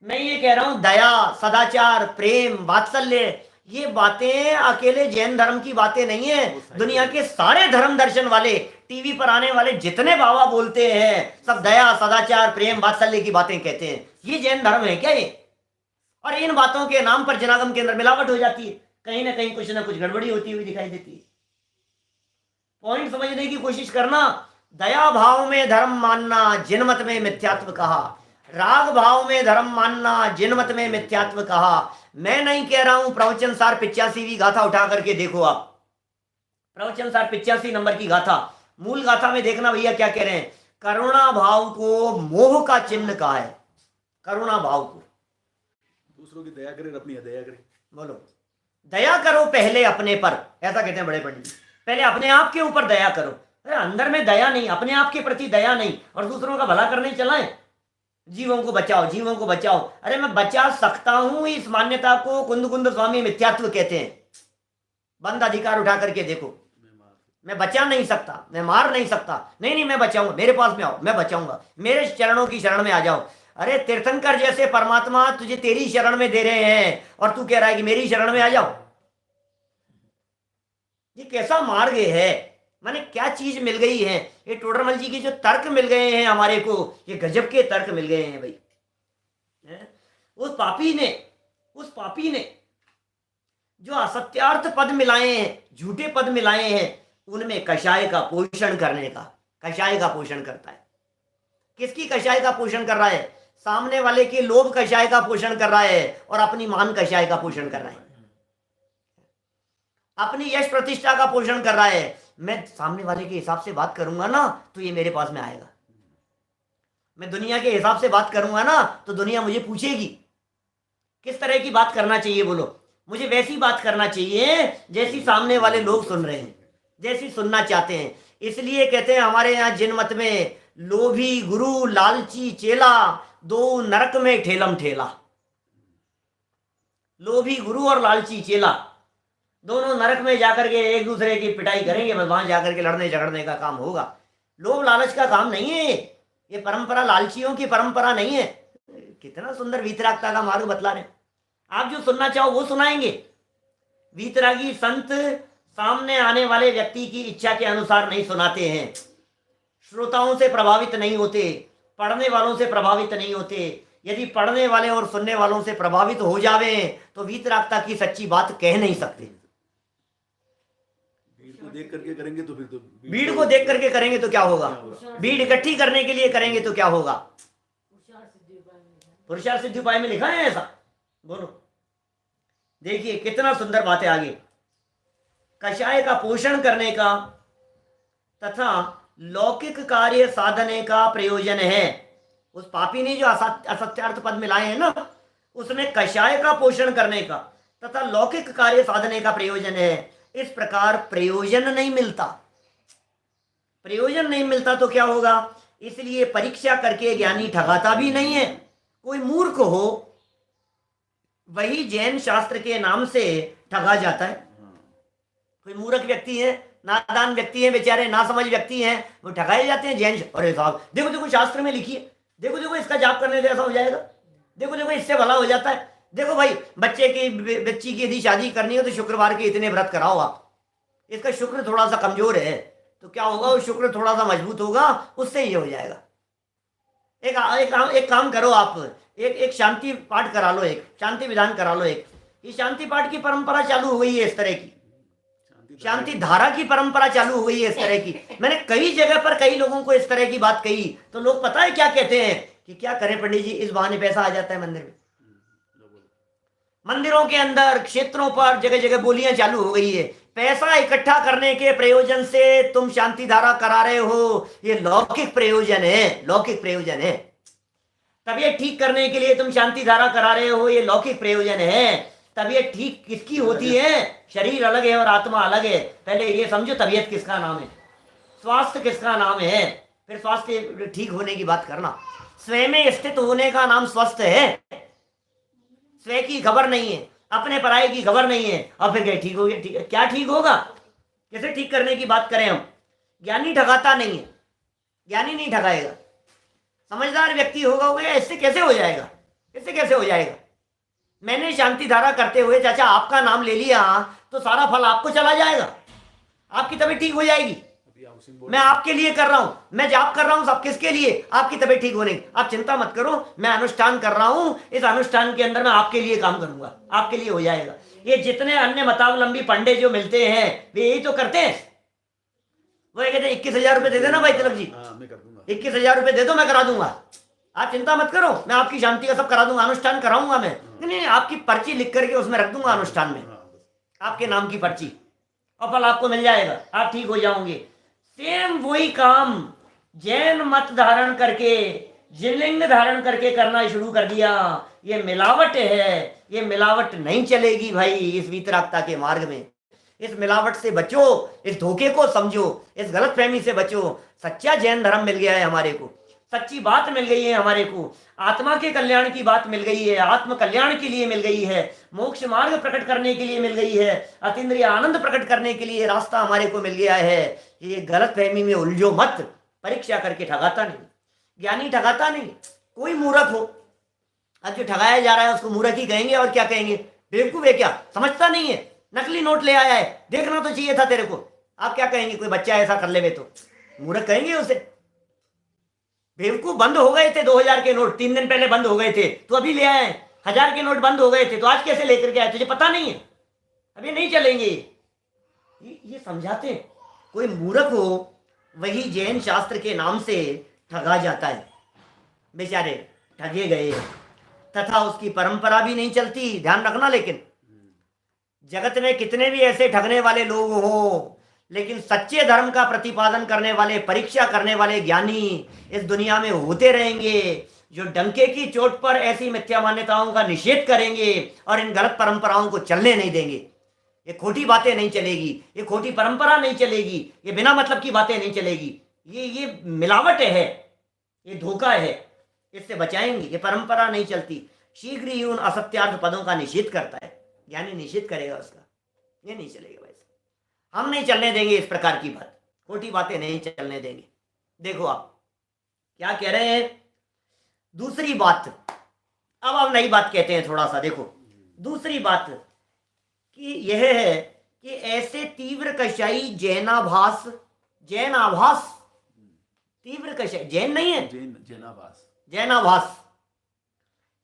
मैं ये कह रहा हूं दया, सदाचार, प्रेम, वात्सल्य, ये बातें अकेले जैन धर्म की बातें नहीं है। दुनिया के सारे धर्म दर्शन वाले, टीवी पर आने वाले जितने बाबा बोलते हैं, सब दया, सदाचार, प्रेम, वात्सल्य की बातें कहते हैं। ये जैन धर्म है क्या ये। और इन बातों के नाम पर जनागम के अंदर मिलावट हो जाती है, कहीं ना कुछ गड़बड़ी होती हुई दिखाई देती है। पॉइंट समझने की कोशिश करना। दया भाव में धर्म मानना, जिनमत में मिथ्यात्व कहा। राग भाव में धर्म मानना, जिनमत में मिथ्यात्व कहा। मैं नहीं कह रहा हूं। प्रवचन सार 85वीं गाथा उठा करके देखो आप, प्रवचन सार 85 नंबर की गाथा, मूल गाथा में देखना भैया क्या कह रहे हैं। करुणा भाव को मोह का चिन्ह कहा है। करुणा भाव को दूसरों की दया करे, अपनी अदया करे। बोलो, दया करो पहले अपने पर, ऐसा कहते हैं बड़े पंडित। पहले अपने आप के ऊपर दया करो। अरे अंदर में दया नहीं, अपने आप के प्रति दया नहीं, और दूसरों का भला करने चलाएं। जीवों को बचाओ, जीवों को बचाओ। अरे मैं बचा सकता हूं, इस मान्यता को कुंद कुंद स्वामी मिथ्यात्व कहते हैं। बंद अधिकार उठा करके देखो, मैं बचा नहीं सकता, मैं मार नहीं सकता। नहीं मैं बचाऊंगा, मेरे पास में आओ, मैं बचाऊंगा, मेरे चरणों की शरण में आ जाओ। अरे तीर्थंकर जैसे परमात्मा तुझे तेरी शरण में दे रहे हैं, और तू कह रहा है कि मेरी शरण में आ जाओ। ये कैसा मार्ग है, माने क्या चीज मिल गई है। ये टोडरमल जी के जो तर्क मिल गए हैं हमारे को, ये गजब के तर्क मिल गए हैं भाई। उस पापी ने जो असत्यार्थ पद मिलाए हैं, झूठे पद मिलाए हैं, उनमें कषाय का पोषण करने का, कषाय का पोषण करता है। किसकी कषाय का पोषण कर रहा है। सामने वाले के लोभ कषाय का पोषण कर रहा है, और अपनी मान कषाय का पोषण कर रहा है। अपनी यश प्रतिष्ठा का पोषण कर रहा है। मैं सामने वाले के हिसाब से बात करूंगा ना तो ये मेरे पास में आएगा। मैं दुनिया के हिसाब से बात करूंगा ना तो दुनिया मुझे पूछेगी किस तरह की बात करना चाहिए। बोलो, मुझे वैसी बात करना चाहिए जैसी सामने वाले लोग सुन रहे हैं, जैसी सुनना चाहते हैं। इसलिए कहते हैं हमारे यहाँ जिन मत में, लोभी गुरु लालची चेला, दो नरक में ठेलम ठेला। लोभी गुरु और लालची चेला दोनों नरक में जाकर के एक दूसरे की पिटाई करेंगे, बस वहां जाकर के लड़ने झगड़ने का काम होगा। लोभ लालच का काम नहीं है ये परंपरा, लालचियों की परंपरा नहीं है। कितना सुंदर वीतरागता का मार्ग बतला रहे। आप जो सुनना चाहो वो सुनाएंगे। वीतरागी संत सामने आने वाले व्यक्ति की इच्छा के अनुसार नहीं सुनाते हैं, श्रोताओं से प्रभावित नहीं होते, पढ़ने वालों से प्रभावित नहीं होते। यदि पढ़ने वाले और सुनने वालों से प्रभावित हो जावे तो वीतरागता की सच्ची बात कह नहीं सकते। भीड़ को देख करके करेंगे तो फिर तो भीड़ को देख करके करेंगे तो क्या होगा। भीड़ इकट्ठी करने के लिए करेंगे तो क्या होगा। पुरुषार्थ सिद्धि उपाय में लिखा है ऐसा। बोलो, देखिए कितना सुंदर बात है आगे। कषाय का पोषण करने का तथा लौकिक कार्य साधने का प्रयोजन है। उस पापी ने जो असत्यार्थ पद मिलाए हैं ना, उसमें कषाय का पोषण करने का तथा लौकिक कार्य साधने का प्रयोजन है। इस प्रकार प्रयोजन नहीं मिलता, प्रयोजन नहीं मिलता तो क्या होगा। इसलिए परीक्षा करके ज्ञानी ठगाता भी नहीं है। कोई मूर्ख हो, वही जैन शास्त्र के नाम से ठगा जाता है। कोई मूर्ख व्यक्ति है, नादान व्यक्ति है, बेचारे नासमझ व्यक्ति हैं, वो ठगाए जाते हैं जैन। अरे साहब देखो देखो शास्त्र में लिखी है, देखो देखो इसका जाप करने से ऐसा हो जाएगा, देखो देखो इससे भला हो जाता है। देखो भाई बच्ची की यदि शादी करनी हो तो शुक्रवार के इतने व्रत कराओ आप, इसका शुक्र थोड़ा सा कमजोर है तो क्या होगा, वो शुक्र थोड़ा सा मजबूत होगा, उससे ये हो जाएगा। एक काम करो आप, एक शांति पाठ करा लो, एक शांति विधान करा लो। एक ये शांति पाठ की परंपरा चालू हो गई है, इस तरह की शांति धारा की परंपरा चालू हो गई है इस तरह की। मैंने कई जगह पर कई लोगों को इस तरह की बात कही तो लोग पता है क्या कहते हैं कि क्या करें पंडित जी, इस बहाने पैसा आ जाता है मंदिर में। मंदिरों के अंदर क्षेत्रों पर जगह जगह बोलियां चालू हो गई है, पैसा इकट्ठा करने के प्रयोजन से तुम शांति धारा करा रहे हो, ये लौकिक प्रयोजन है, लौकिक प्रयोजन है। तबीयत ठीक करने के लिए तुम शांति धारा करा रहे हो, ये लौकिक प्रयोजन है। तबीयत ठीक किसकी होती है, शरीर अलग है और आत्मा अलग है। पहले ये समझो तबीयत किसका नाम है, स्वास्थ्य किसका नाम है, फिर स्वास्थ्य ठीक होने की बात करना। स्वयं में स्थित होने का नाम स्वस्थ है। स्वयं की खबर नहीं है, अपने पराये की खबर नहीं है, और फिर क्या ठीक हो गया, ठीक है क्या ठीक होगा, कैसे ठीक करने की बात करें हम। ज्ञानी ठगाता नहीं है, ज्ञानी नहीं ठगाएगा, समझदार व्यक्ति होगा इससे कैसे हो जाएगा, इससे कैसे हो जाएगा। मैंने शांति धारा करते हुए चाचा आपका नाम ले लिया तो सारा फल आपको चला जाएगा, आपकी तबीयत ठीक हो जाएगी। मैं आपके लिए कर रहा हूं, मैं जाप कर रहा हूं, सब किसके लिए, आपकी तबीयत ठीक होने। आप चिंता मत करो, मैं अनुष्ठान कर रहा हूं, इस अनुष्ठान के अंदर मैं आपके लिए काम करूंगा, आपके लिए हो जाएगा। ये जितने अन्य मतावलंबी पंडे जो मिलते हैं वे यही तो करते हैं। वो कहते हैं 21,000 रुपए दे देना भाई तिलक जी, 21,000 रुपए दे दो मैं करा दूंगा, आप चिंता मत करो, मैं आपकी शांति का सब करा दूंगा, अनुष्ठान कराऊंगा मैं। नहीं, आपकी पर्ची लिख करके उसमें रख दूंगा अनुष्ठान में, आपके नाम की पर्ची, और फल आपको मिल जाएगा, आप ठीक हो जाओगे। सेम वही काम जैन मत धारण करके, जिनलिंग धारण करके करना शुरू कर दिया। ये मिलावट है, ये मिलावट नहीं चलेगी भाई इस वीतरागता के मार्ग में। इस मिलावट से बचो, इस धोखे को समझो, इस गलतफहमी से बचो। सच्चा जैन धर्म मिल गया है हमारे को, सच्ची बात मिल गई है हमारे को, आत्मा के कल्याण की बात मिल गई है, आत्म कल्याण के लिए मिल गई है, मोक्ष मार्ग प्रकट करने के लिए मिल गई है, अतीन्द्रिय आनंद प्रकट करने के लिए रास्ता हमारे को मिल गया है। ये गलतफहमी में उलझो मत, परीक्षा करके ठगाता नहीं, ज्ञानी ठगाता नहीं। कोई मूर्ख हो, अब जो ठगाया जा रहा है उसको मूर्ख ही कहेंगे और क्या कहेंगे, बेवकूफ है क्या, समझता नहीं है, नकली नोट ले आया है, देखना तो चाहिए था तेरे को, आप क्या कहेंगे, कोई बच्चा ऐसा कर ले तो मूर्ख कहेंगे उसे। बेवकूफ बंद हो गए थे 2000 के नोट, 3 दिन पहले बंद हो गए थे, तो अभी ले आए। 1000 के नोट बंद हो गए थे तो आज कैसे लेकर के आए, तुझे पता नहीं है, अभी नहीं चलेंगे। ये समझाते हैं। कोई मूर्ख हो वही जैन शास्त्र के नाम से ठगा जाता है, बेचारे ठगे गए, तथा उसकी परंपरा भी नहीं चलती। ध्यान रखना, लेकिन जगत में कितने भी ऐसे ठगने वाले लोग हो, लेकिन सच्चे धर्म का प्रतिपादन करने वाले, परीक्षा करने वाले ज्ञानी इस दुनिया में होते रहेंगे, जो डंके की चोट पर ऐसी मिथ्या मान्यताओं का निषेध करेंगे और इन गलत परंपराओं को चलने नहीं देंगे। ये खोटी बातें नहीं चलेगी, ये खोटी परंपरा नहीं चलेगी, ये बिना मतलब की बातें नहीं चलेगी। ये मिलावट है, ये धोखा है, इससे बचाएंगे। ये परंपरा नहीं चलती, शीघ्र ही उन असत्यार्थ पदों का निषेध करता है, ज्ञानी निषेध करेगा उसका। ये नहीं चलेगा, वैसे हम नहीं चलने देंगे इस प्रकार की बात, खोटी बातें नहीं चलने देंगे। देखो आप क्या कह रहे हैं। दूसरी बात, अब आप नई बात कहते हैं थोड़ा सा। देखो दूसरी बात कि यह है कि ऐसे तीव्र कषाई जैनाभास, जैनाभास, तीव्र कषाई जैन नहीं है, जैनाभास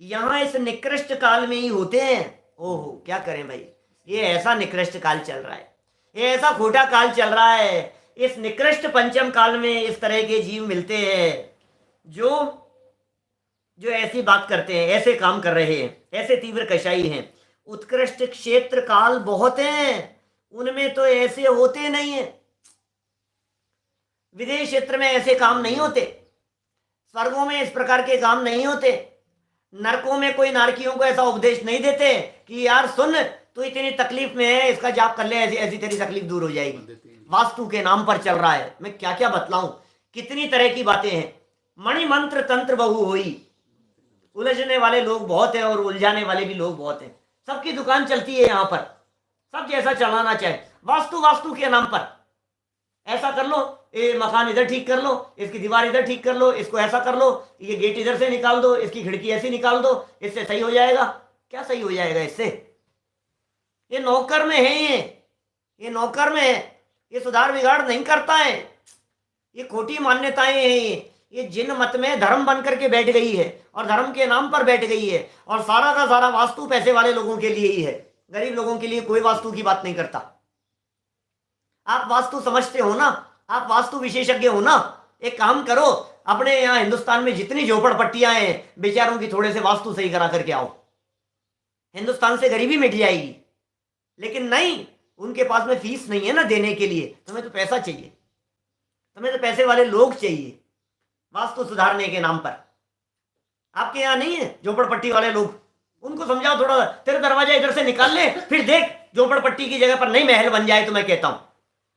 यहां इस निकृष्ट काल में ही होते हैं। ओहो क्या करें भाई, ये ऐसा निकृष्ट काल चल रहा है, ये ऐसा खोटा काल चल रहा है। इस निकृष्ट पंचम काल में इस तरह के जीव मिलते हैं जो ऐसी बात करते हैं, ऐसे काम कर रहे हैं, ऐसे तीव्र कषाई हैं। उत्कृष्ट क्षेत्र काल बहुत हैं, उनमें तो ऐसे होते नहीं है। विदेश क्षेत्र में ऐसे काम नहीं होते, स्वर्गों में इस प्रकार के काम नहीं होते, नरकों में कोई नारकियों को ऐसा उपदेश नहीं देते कि यार सुन तू इतनी तकलीफ में है, इसका जाप कर ले, ऐसी ऐसी तेरी तकलीफ दूर हो जाएगी। वास्तु के नाम पर चल रहा है, मैं क्या क्या बतलाऊं, कितनी तरह की बातें हैं। मणि मंत्र तंत्र बहु होई, उलझने वाले लोग बहुत हैं और उलझाने वाले भी लोग बहुत हैं। सबकी दुकान चलती है यहाँ पर, सब जैसा चलाना चाहे। वास्तु वास्तु के नाम पर ऐसा कर लो, ये मकान इधर ठीक कर लो, इसकी दीवार इधर ठीक कर लो, इसको ऐसा कर लो, ये गेट इधर से निकाल दो, इसकी खिड़की ऐसी निकाल दो, इससे सही हो जाएगा। क्या सही हो जाएगा इससे? ये नौकर में है, ये नौकर में है, ये सुधार बिगाड़ नहीं करता है। ये खोटी मान्यताएं हैं, ये जिन मत में धर्म बन करके बैठ गई है और धर्म के नाम पर बैठ गई है। और सारा का सारा वास्तु पैसे वाले लोगों के लिए ही है, गरीब लोगों के लिए कोई वास्तु की बात नहीं करता। आप वास्तु समझते हो ना, आप वास्तु विशेषज्ञ हो ना, एक काम करो, अपने यहाँ हिंदुस्तान में जितनी झोपड़पट्टियां हैं बेचारों की थोड़े से वास्तु सही करा करके आओ, हिंदुस्तान से गरीबी मिट जाएगी। लेकिन नहीं, उनके पास में फीस नहीं है ना देने के लिए। तुम्हें तो पैसा चाहिए, तुम्हें तो पैसे वाले लोग चाहिए वास्तु सुधारने के नाम पर। आपके यहाँ नहीं है झोपड़पट्टी वाले लोग, उनको समझाओ थोड़ा, तेरे दरवाजा इधर से निकाल ले, फिर देख झोपड़पट्टी की जगह पर नई महल बन जाए। तो मैं कहता हूं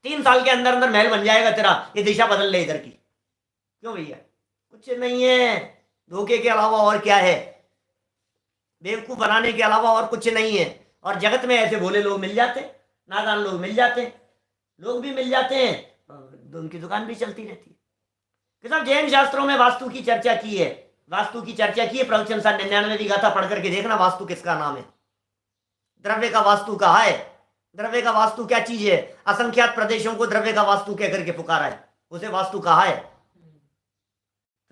3 साल के अंदर अंदर महल बन जाएगा तेरा, ये दिशा बदल ले इधर की। क्यों भैया? कुछ नहीं है, धोखे के अलावा और क्या है, बेवकूफ बनाने के अलावा और कुछ नहीं है। और जगत में ऐसे भोले लोग मिल जाते, नादान लोग मिल जाते, लोग भी मिल जाते हैं, उनकी दुकान भी चलती रहती है। कि साहब जैन शास्त्रों में वास्तु की चर्चा की है, वास्तु की चर्चा की है। प्रवचन 99 की गाथा पढ़ करके देखना, वास्तु किसका नाम है। द्रव्य का वास्तु कहा है, द्रव्य का वास्तु क्या चीज है? असंख्यात प्रदेशों को द्रव्य का वास्तु कह करके पुकारा है, उसे वास्तु कहा है।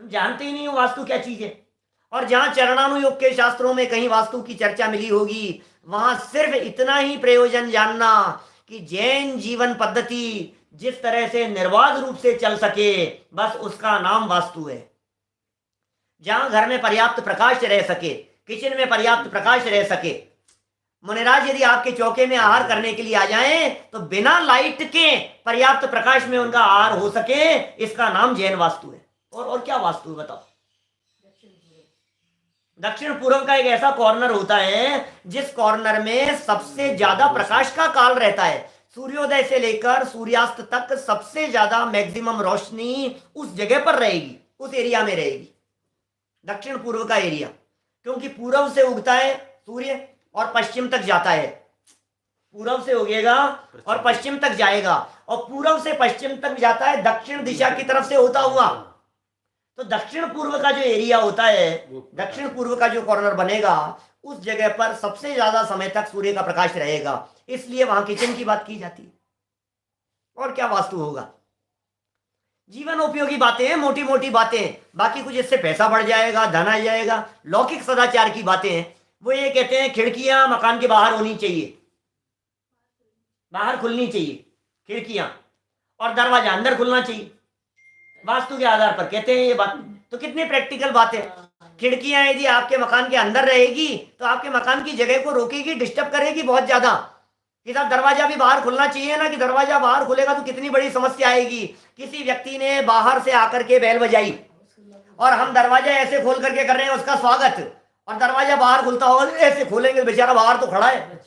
तुम जानते ही नहीं हो वास्तु क्या चीज है। और जहां चरणानुयोग के शास्त्रों में कहीं वास्तु की चर्चा मिली होगी, वहां सिर्फ इतना ही प्रयोजन जानना कि जैन जीवन पद्धति जिस तरह से निर्बाध रूप से चल सके, बस उसका नाम वास्तु है। जहां घर में पर्याप्त प्रकाश रह सके, किचन में पर्याप्त प्रकाश रह सके। मुनिराज यदि आपके चौके में आहार करने के लिए आ जाएं, तो बिना लाइट के पर्याप्त प्रकाश में उनका आहार हो सके, इसका नाम जैन वास्तु है। और क्या वास्तु है बताओ? दक्षिण पूर्व का एक ऐसा कॉर्नर होता है जिस कॉर्नर में सबसे ज्यादा प्रकाश का काल रहता है। सूर्योदय से लेकर सूर्यास्त तक सबसे ज्यादा मैक्सिमम रोशनी उस जगह पर रहेगी, उस एरिया में रहेगी, दक्षिण पूर्व का एरिया। क्योंकि पूर्व से उगता है सूर्य और पश्चिम तक जाता है, पूर्व से उगेगा और पश्चिम तक जाएगा, और पूर्व से पश्चिम तक जाता है दक्षिण दिशा की तरफ से होता हुआ। तो दक्षिण पूर्व का जो एरिया होता है, दक्षिण पूर्व का जो कॉर्नर बनेगा, उस जगह पर सबसे ज्यादा समय तक सूर्य का प्रकाश रहेगा। इसलिए वहां किचन की बात की जाती है। और क्या वास्तु होगा? जीवन उपयोगी बातें हैं, मोटी मोटी बातें, बाकी कुछ इससे पैसा बढ़ जाएगा, धन आ जाएगा, लौकिक सदाचार की बातें हैं। वो ये कहते हैं खिड़कियां मकान के बाहर होनी चाहिए, बाहर खुलनी चाहिए खिड़कियां, और दरवाजा अंदर खुलना चाहिए। वास्तु के आधार पर कहते हैं ये बात। तो कितनी प्रैक्टिकल बात है। खिड़कियां यदि आपके मकान के अंदर रहेगी तो आपके मकान की जगह को रोकेगी, डिस्टर्ब करेगी बहुत ज्यादा। कि साहब दरवाजा भी बाहर खुलना चाहिए ना, कि दरवाजा बाहर खुलेगा तो कितनी बड़ी समस्या आएगी। किसी व्यक्ति ने बाहर से आकर के बेल बजाई और हम दरवाजा ऐसे खोल करके कर रहे हैं उसका स्वागत, और दरवाजा बाहर खुलता होगा ऐसे खोलेंगे, बेचारा बाहर तो खड़ा है।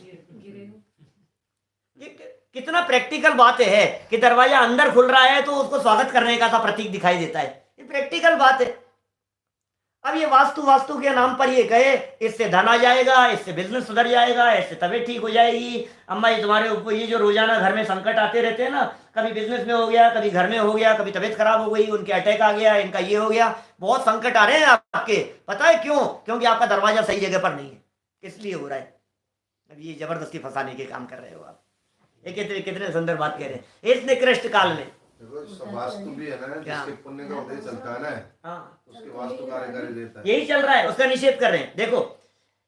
कितना प्रैक्टिकल बात है कि दरवाजा अंदर खुल रहा है तो उसको स्वागत करने का सा प्रतीक दिखाई देता है। ये प्रैक्टिकल बात है। अब ये वास्तु वास्तु के नाम पर ये कहे इससे धन आ जाएगा, इससे बिजनेस सुधर जाएगा, इससे तबीयत ठीक हो जाएगी। अम्मा ये तुम्हारे ऊपर ये जो रोजाना घर में संकट आते रहते हैं ना, कभी बिजनेस में हो गया, कभी घर में हो गया, कभी तबीयत खराब हो गई, उनके अटैक आ गया, इनका ये हो गया, बहुत संकट आ रहे हैं आपके। पता है क्यों? क्योंकि आपका दरवाजा सही जगह पर नहीं है, इसलिए हो रहा है। अब ये जबरदस्ती फंसाने के काम कर रहे हो आप। ये कितने सुंदर बात कह रहे हैं। इस निकृष्ट काल में देखो वास्तु भी है ना, जिसके पुण्य का उदय चलता है ना, हाँ, उसके वास्तु कार्य देता है, यही चल रहा है, उसका निषेध कर रहे हैं। देखो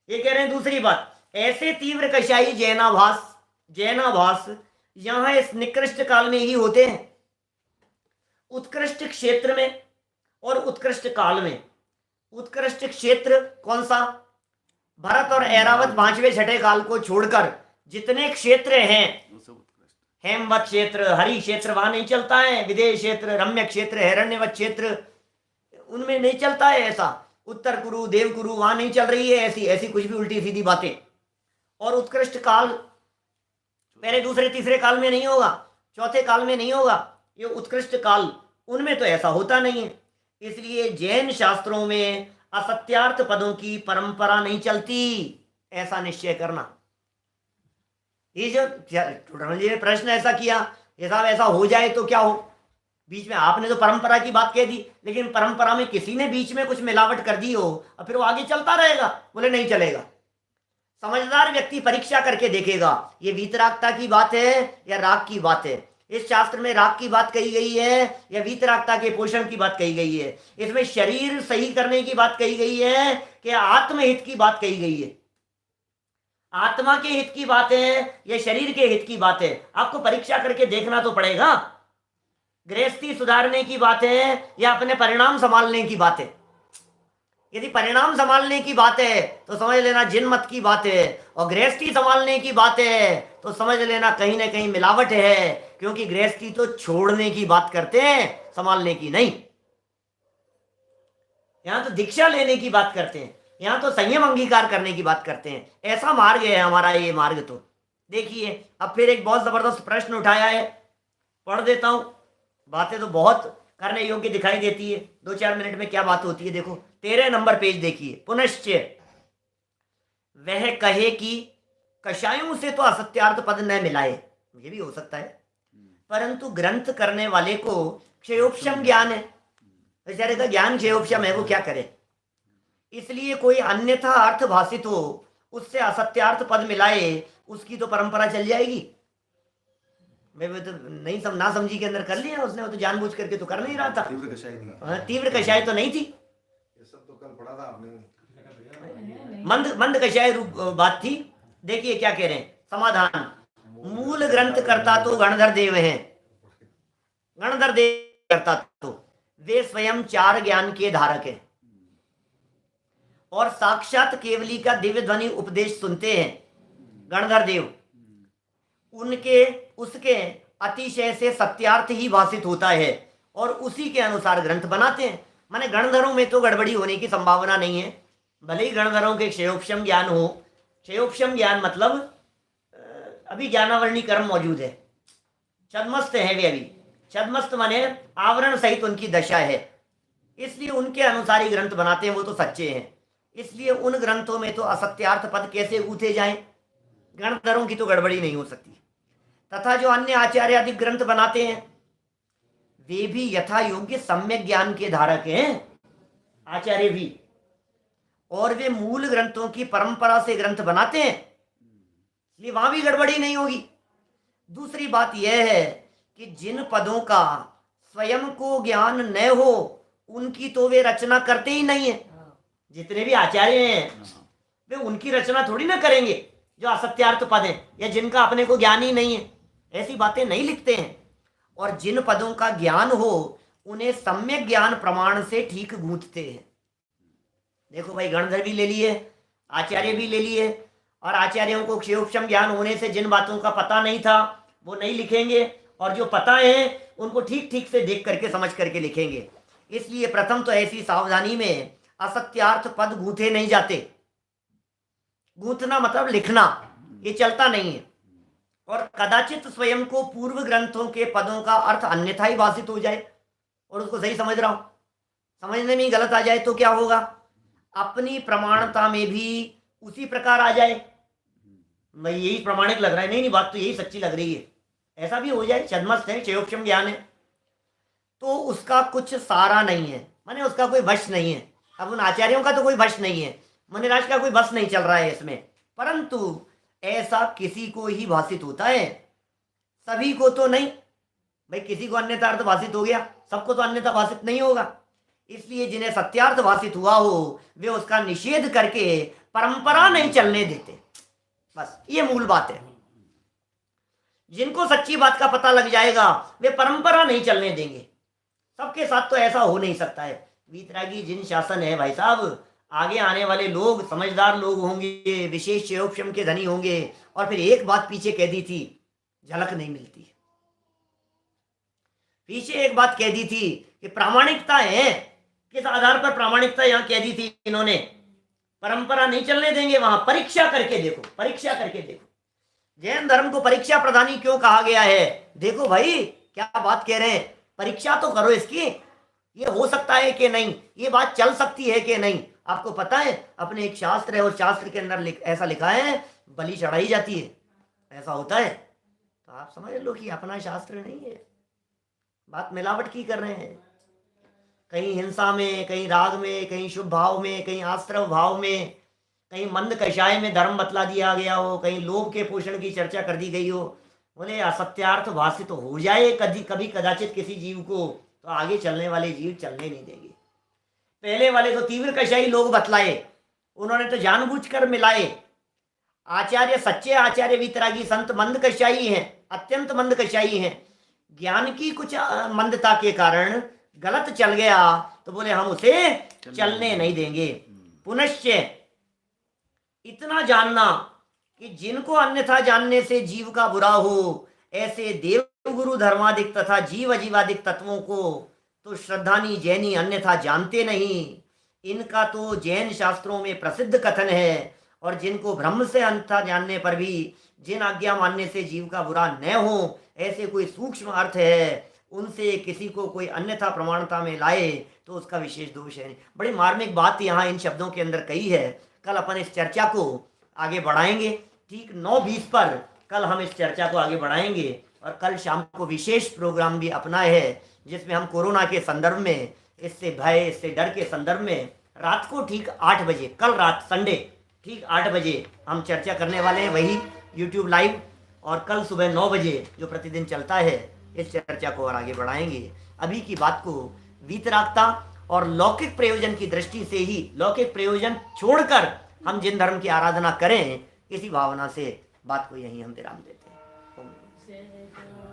ये कह रहे हैं दूसरी बात, ऐसे तीव्र कशाई जैनाभास यहाँ इस निकृष्ट काल में ही होते हैं। उत्कृष्ट क्षेत्र में और उत्कृष्ट काल में। उत्कृष्ट क्षेत्र कौन सा? भरत और ऐरावत 5वें 6ठे काल को छोड़कर जितने क्षेत्र हैं, हेमवत क्षेत्र, हरि क्षेत्र, वहां नहीं चलता है। विदेश क्षेत्र, रम्य क्षेत्र, हिरण्यवत क्षेत्र, उनमें नहीं चलता है ऐसा। उत्तर कुरु, देव कुरु, वहां नहीं चल रही है ऐसी ऐसी कुछ भी उल्टी सीधी बातें। और उत्कृष्ट काल पहले दूसरे तीसरे काल में नहीं होगा, चौथे काल में नहीं होगा। ये उत्कृष्ट काल, उनमें तो ऐसा होता नहीं है। इसलिए जैन शास्त्रों में असत्यार्थ पदों की परंपरा नहीं चलती, ऐसा निश्चय करना। ये जो टोटल जी ने प्रश्न ऐसा किया, ये साहब ऐसा हो जाए तो क्या हो, बीच में आपने तो परंपरा की बात कह दी, लेकिन परंपरा में किसी ने बीच में कुछ मिलावट कर दी हो और फिर वो आगे चलता रहेगा। बोले नहीं चलेगा। समझदार व्यक्ति परीक्षा करके देखेगा ये वीतरागता की बात है या राग की बात है, इस शास्त्र में राग की बात कही गई है या वीतरागता के पोषण की बात कही गई है, इसमें शरीर सही करने की बात कही गई है कि आत्महित की बात कही गई है, आत्मा के हित की बात है या शरीर के हित की बात है। आपको परीक्षा करके देखना तो पड़ेगा। गृहस्थी सुधारने की बात है या अपने परिणाम संभालने की बात है। यदि परिणाम संभालने की बात है तो समझ लेना जिन मत की बात है, और गृहस्थी संभालने की बात है तो समझ लेना कहीं ना कहीं मिलावट है, क्योंकि गृहस्थी तो छोड़ने की बात करते हैं, संभालने की नहीं। यहां तो दीक्षा लेने की बात करते हैं, यहां तो संयम अंगीकार करने की बात करते हैं। ऐसा मार्ग है हमारा ये मार्ग। तो देखिए अब फिर एक बहुत जबरदस्त प्रश्न उठाया है, पढ़ देता हूं। बातें तो बहुत करने योग्य दिखाई देती है, 2-4 मिनट में क्या बात होती है। देखो 13 नंबर पेज देखिए। पुनश्च वह कहे कि कषायों से तो असत्यार्थ पद न मिलाए, ये भी हो सकता है, परंतु ग्रंथ करने वाले को क्षयोपशम ज्ञान है, बेचारे का ज्ञान क्षयोपशम है, वो क्या करे, इसलिए कोई अन्यथा अर्थ भाषित हो उससे असत्यार्थ पद मिलाए, उसकी तो परंपरा चल जाएगी। मैं तो नहीं ना समझी के अंदर कर लिया उसने, वो तो जानबूझ करके तो कर नहीं रहा था। तीव्र कषाय नहीं। हाँ, तीव्र कषाय तो नहीं थी, ये सब तो कल पढ़ा था आपने। मंद कषाय रूप बात थी। देखिए क्या कह रहे हैं, समाधान। मूल ग्रंथ करता तो गणधर देव हैं, गणधर देव करता तो वे स्वयं 4 ज्ञान के धारक हैं और साक्षात केवली का दिव्य ध्वनि उपदेश सुनते हैं। गणधर देव उनके उसके अतिशय से सत्यार्थ ही भाषित होता है और उसी के अनुसार ग्रंथ बनाते हैं। माने गणधरों में तो गड़बड़ी होने की संभावना नहीं है, भले ही गणधरों के क्षयोपशम ज्ञान हो। क्षयोपशम ज्ञान मतलब अभी ज्ञानावरणी कर्म मौजूद है, छद्मस्त है वे, अभी छद्मस्त माने आवरण सहित उनकी दशा है, इसलिए उनके अनुसार ही ग्रंथ बनाते हैं, वो तो सच्चे हैं। इसलिए उन ग्रंथों में तो असत्यार्थ पद कैसे गूंथे जाएं, गणधरों की तो गड़बड़ी नहीं हो सकती। तथा जो अन्य आचार्य अधिक ग्रंथ बनाते हैं वे भी यथा योग्य सम्यक ज्ञान के धारक हैं, आचार्य भी, और वे मूल ग्रंथों की परंपरा से ग्रंथ बनाते हैं, इसलिए वहां भी गड़बड़ी नहीं होगी। दूसरी बात यह है कि जिन पदों का स्वयं को ज्ञान न हो उनकी तो वे रचना करते ही नहीं है। जितने भी आचार्य हैं वे उनकी रचना थोड़ी ना करेंगे जो असत्यार्थ पद है या जिनका अपने को ज्ञान ही नहीं है, ऐसी बातें नहीं लिखते हैं। और जिन पदों का ज्ञान हो उन्हें सम्यक ज्ञान प्रमाण से ठीक गूंथते हैं। देखो भाई, गणधर भी ले लिए, आचार्य भी ले लिए, और आचार्यों को क्षयोपशम ज्ञान होने से जिन बातों का पता नहीं था वो नहीं लिखेंगे, और जो पता है उनको ठीक ठीक से देख करके समझ करके लिखेंगे। इसलिए प्रथम तो ऐसी सावधानी में असत्यार्थ पद गूंथे नहीं जाते। गूंथना मतलब लिखना, ये चलता नहीं है। और कदाचित स्वयं को पूर्व ग्रंथों के पदों का अर्थ अन्यथा ही भाषित हो जाए और उसको सही समझ रहा हूं, समझने में ही गलत आ जाए तो क्या होगा, अपनी प्रमाणता में भी उसी प्रकार आ जाए, मैं यही प्रमाणिक लग रहा है, नहीं बात तो यही सच्ची लग रही है, ऐसा भी हो जाए, छद्मस्त है, क्षयोपशम ज्ञान है, तो उसका कुछ सारा नहीं है, माने उसका कोई वश नहीं है। अब उन आचार्यों का तो कोई वश नहीं है, मुनिराज का कोई बस नहीं चल रहा है इसमें, परंतु ऐसा किसी को ही भाषित होता है, सभी को तो नहीं। भाई किसी को अन्यथा अर्थ भाषित हो गया, सबको तो अन्यथा भाषित नहीं होगा। इसलिए जिन्हें सत्यार्थ भाषित हुआ हो वे उसका निषेध करके परंपरा नहीं चलने देते, बस ये मूल बात है। जिनको सच्ची बात का पता लग जाएगा वे परंपरा नहीं चलने देंगे। सबके साथ तो ऐसा हो नहीं सकता है। वीतरागी जिन शासन है भाई साहब, आगे आने वाले लोग समझदार लोग होंगे, विशेष क्षयोपशम के धनी होंगे, और फिर एक बात पीछे कह दी थी, झलक नहीं मिलती। पीछे एक बात कह दी थी कि प्रामाणिकता है, किस आधार पर प्रामाणिकता यहां कह दी थी इन्होंने, परंपरा नहीं चलने देंगे। वहां परीक्षा करके देखो, परीक्षा करके देखो, जैन धर्म को परीक्षा प्रधानी क्यों कहा गया है। देखो भाई क्या बात कह रहे हैं, परीक्षा तो करो इसकी, ये हो सकता है कि नहीं, ये बात चल सकती है कि नहीं। आपको पता है अपने एक शास्त्र है, और शास्त्र के अंदर ऐसा लिखा है बलि चढ़ाई जाती है, ऐसा होता है। तो आप समझ लो कि अपना शास्त्र नहीं है, बात मिलावट की कर रहे हैं। कहीं हिंसा में, कहीं राग में, कहीं शुभ भाव में, कहीं आश्रव भाव में, कहीं मंद कषाय में धर्म बतला दिया गया हो, कहीं लोभ के पोषण की चर्चा कर दी गई हो। बोले असत्यार्थ भाषित तो हो जाए कभी कदाचित किसी जीव को, तो आगे चलने वाले जीव चलने नहीं देंगे। पहले वाले तो तीव्र कषाई लोग बतलाए, उन्होंने तो जानबूझकर मिलाए। आचार्य, सच्चे आचार्य वितरागी संत मंद कषाई हैं, अत्यंत मंद कषाई हैं। ज्ञान की कुछ मंदता के कारण गलत चल गया, तो बोले हम उसे चलने नहीं देंगे। पुनश्च इतना जानना कि जिनको अन्यथा जानने से जीव का बुरा हो, ऐसे देवगुरु धर्मादिक तथा जीव अजीवादिक तत्वों को तो श्रद्धानी जैनी अन्यथा जानते नहीं। इनका तो जैन शास्त्रों में प्रसिद्ध कथन है। और जिनको ब्रह्म से अन्यथा जानने पर भी जिन आज्ञा मानने से जीव का बुरा न हो, ऐसे कोई सूक्ष्म अर्थ है, उनसे किसी को कोई अन्यथा प्रमाणता में लाए तो उसका विशेष दोष है। बड़ी मार्मिक बात यहाँ इन शब्दों के अंदर कही है। कल अपन इस चर्चा को आगे बढ़ाएंगे, ठीक 9:20 पर कल हम इस चर्चा को आगे बढ़ाएंगे। और कल शाम को विशेष प्रोग्राम भी अपना है, जिसमें हम कोरोना के संदर्भ में, इससे भय, इससे डर के संदर्भ में रात को ठीक 8 बजे, कल रात संडे ठीक 8 बजे हम चर्चा करने वाले हैं, वही यूट्यूब लाइव। और कल सुबह 9 बजे जो प्रतिदिन चलता है, इस चर्चा को और आगे बढ़ाएंगे। अभी की बात को वीतरागता और लौकिक प्रयोजन की दृष्टि से ही, लौकिक प्रयोजन छोड़कर हम जिन धर्म की आराधना करें, इसी भावना से बात को यहीं हम विराम देते हैं।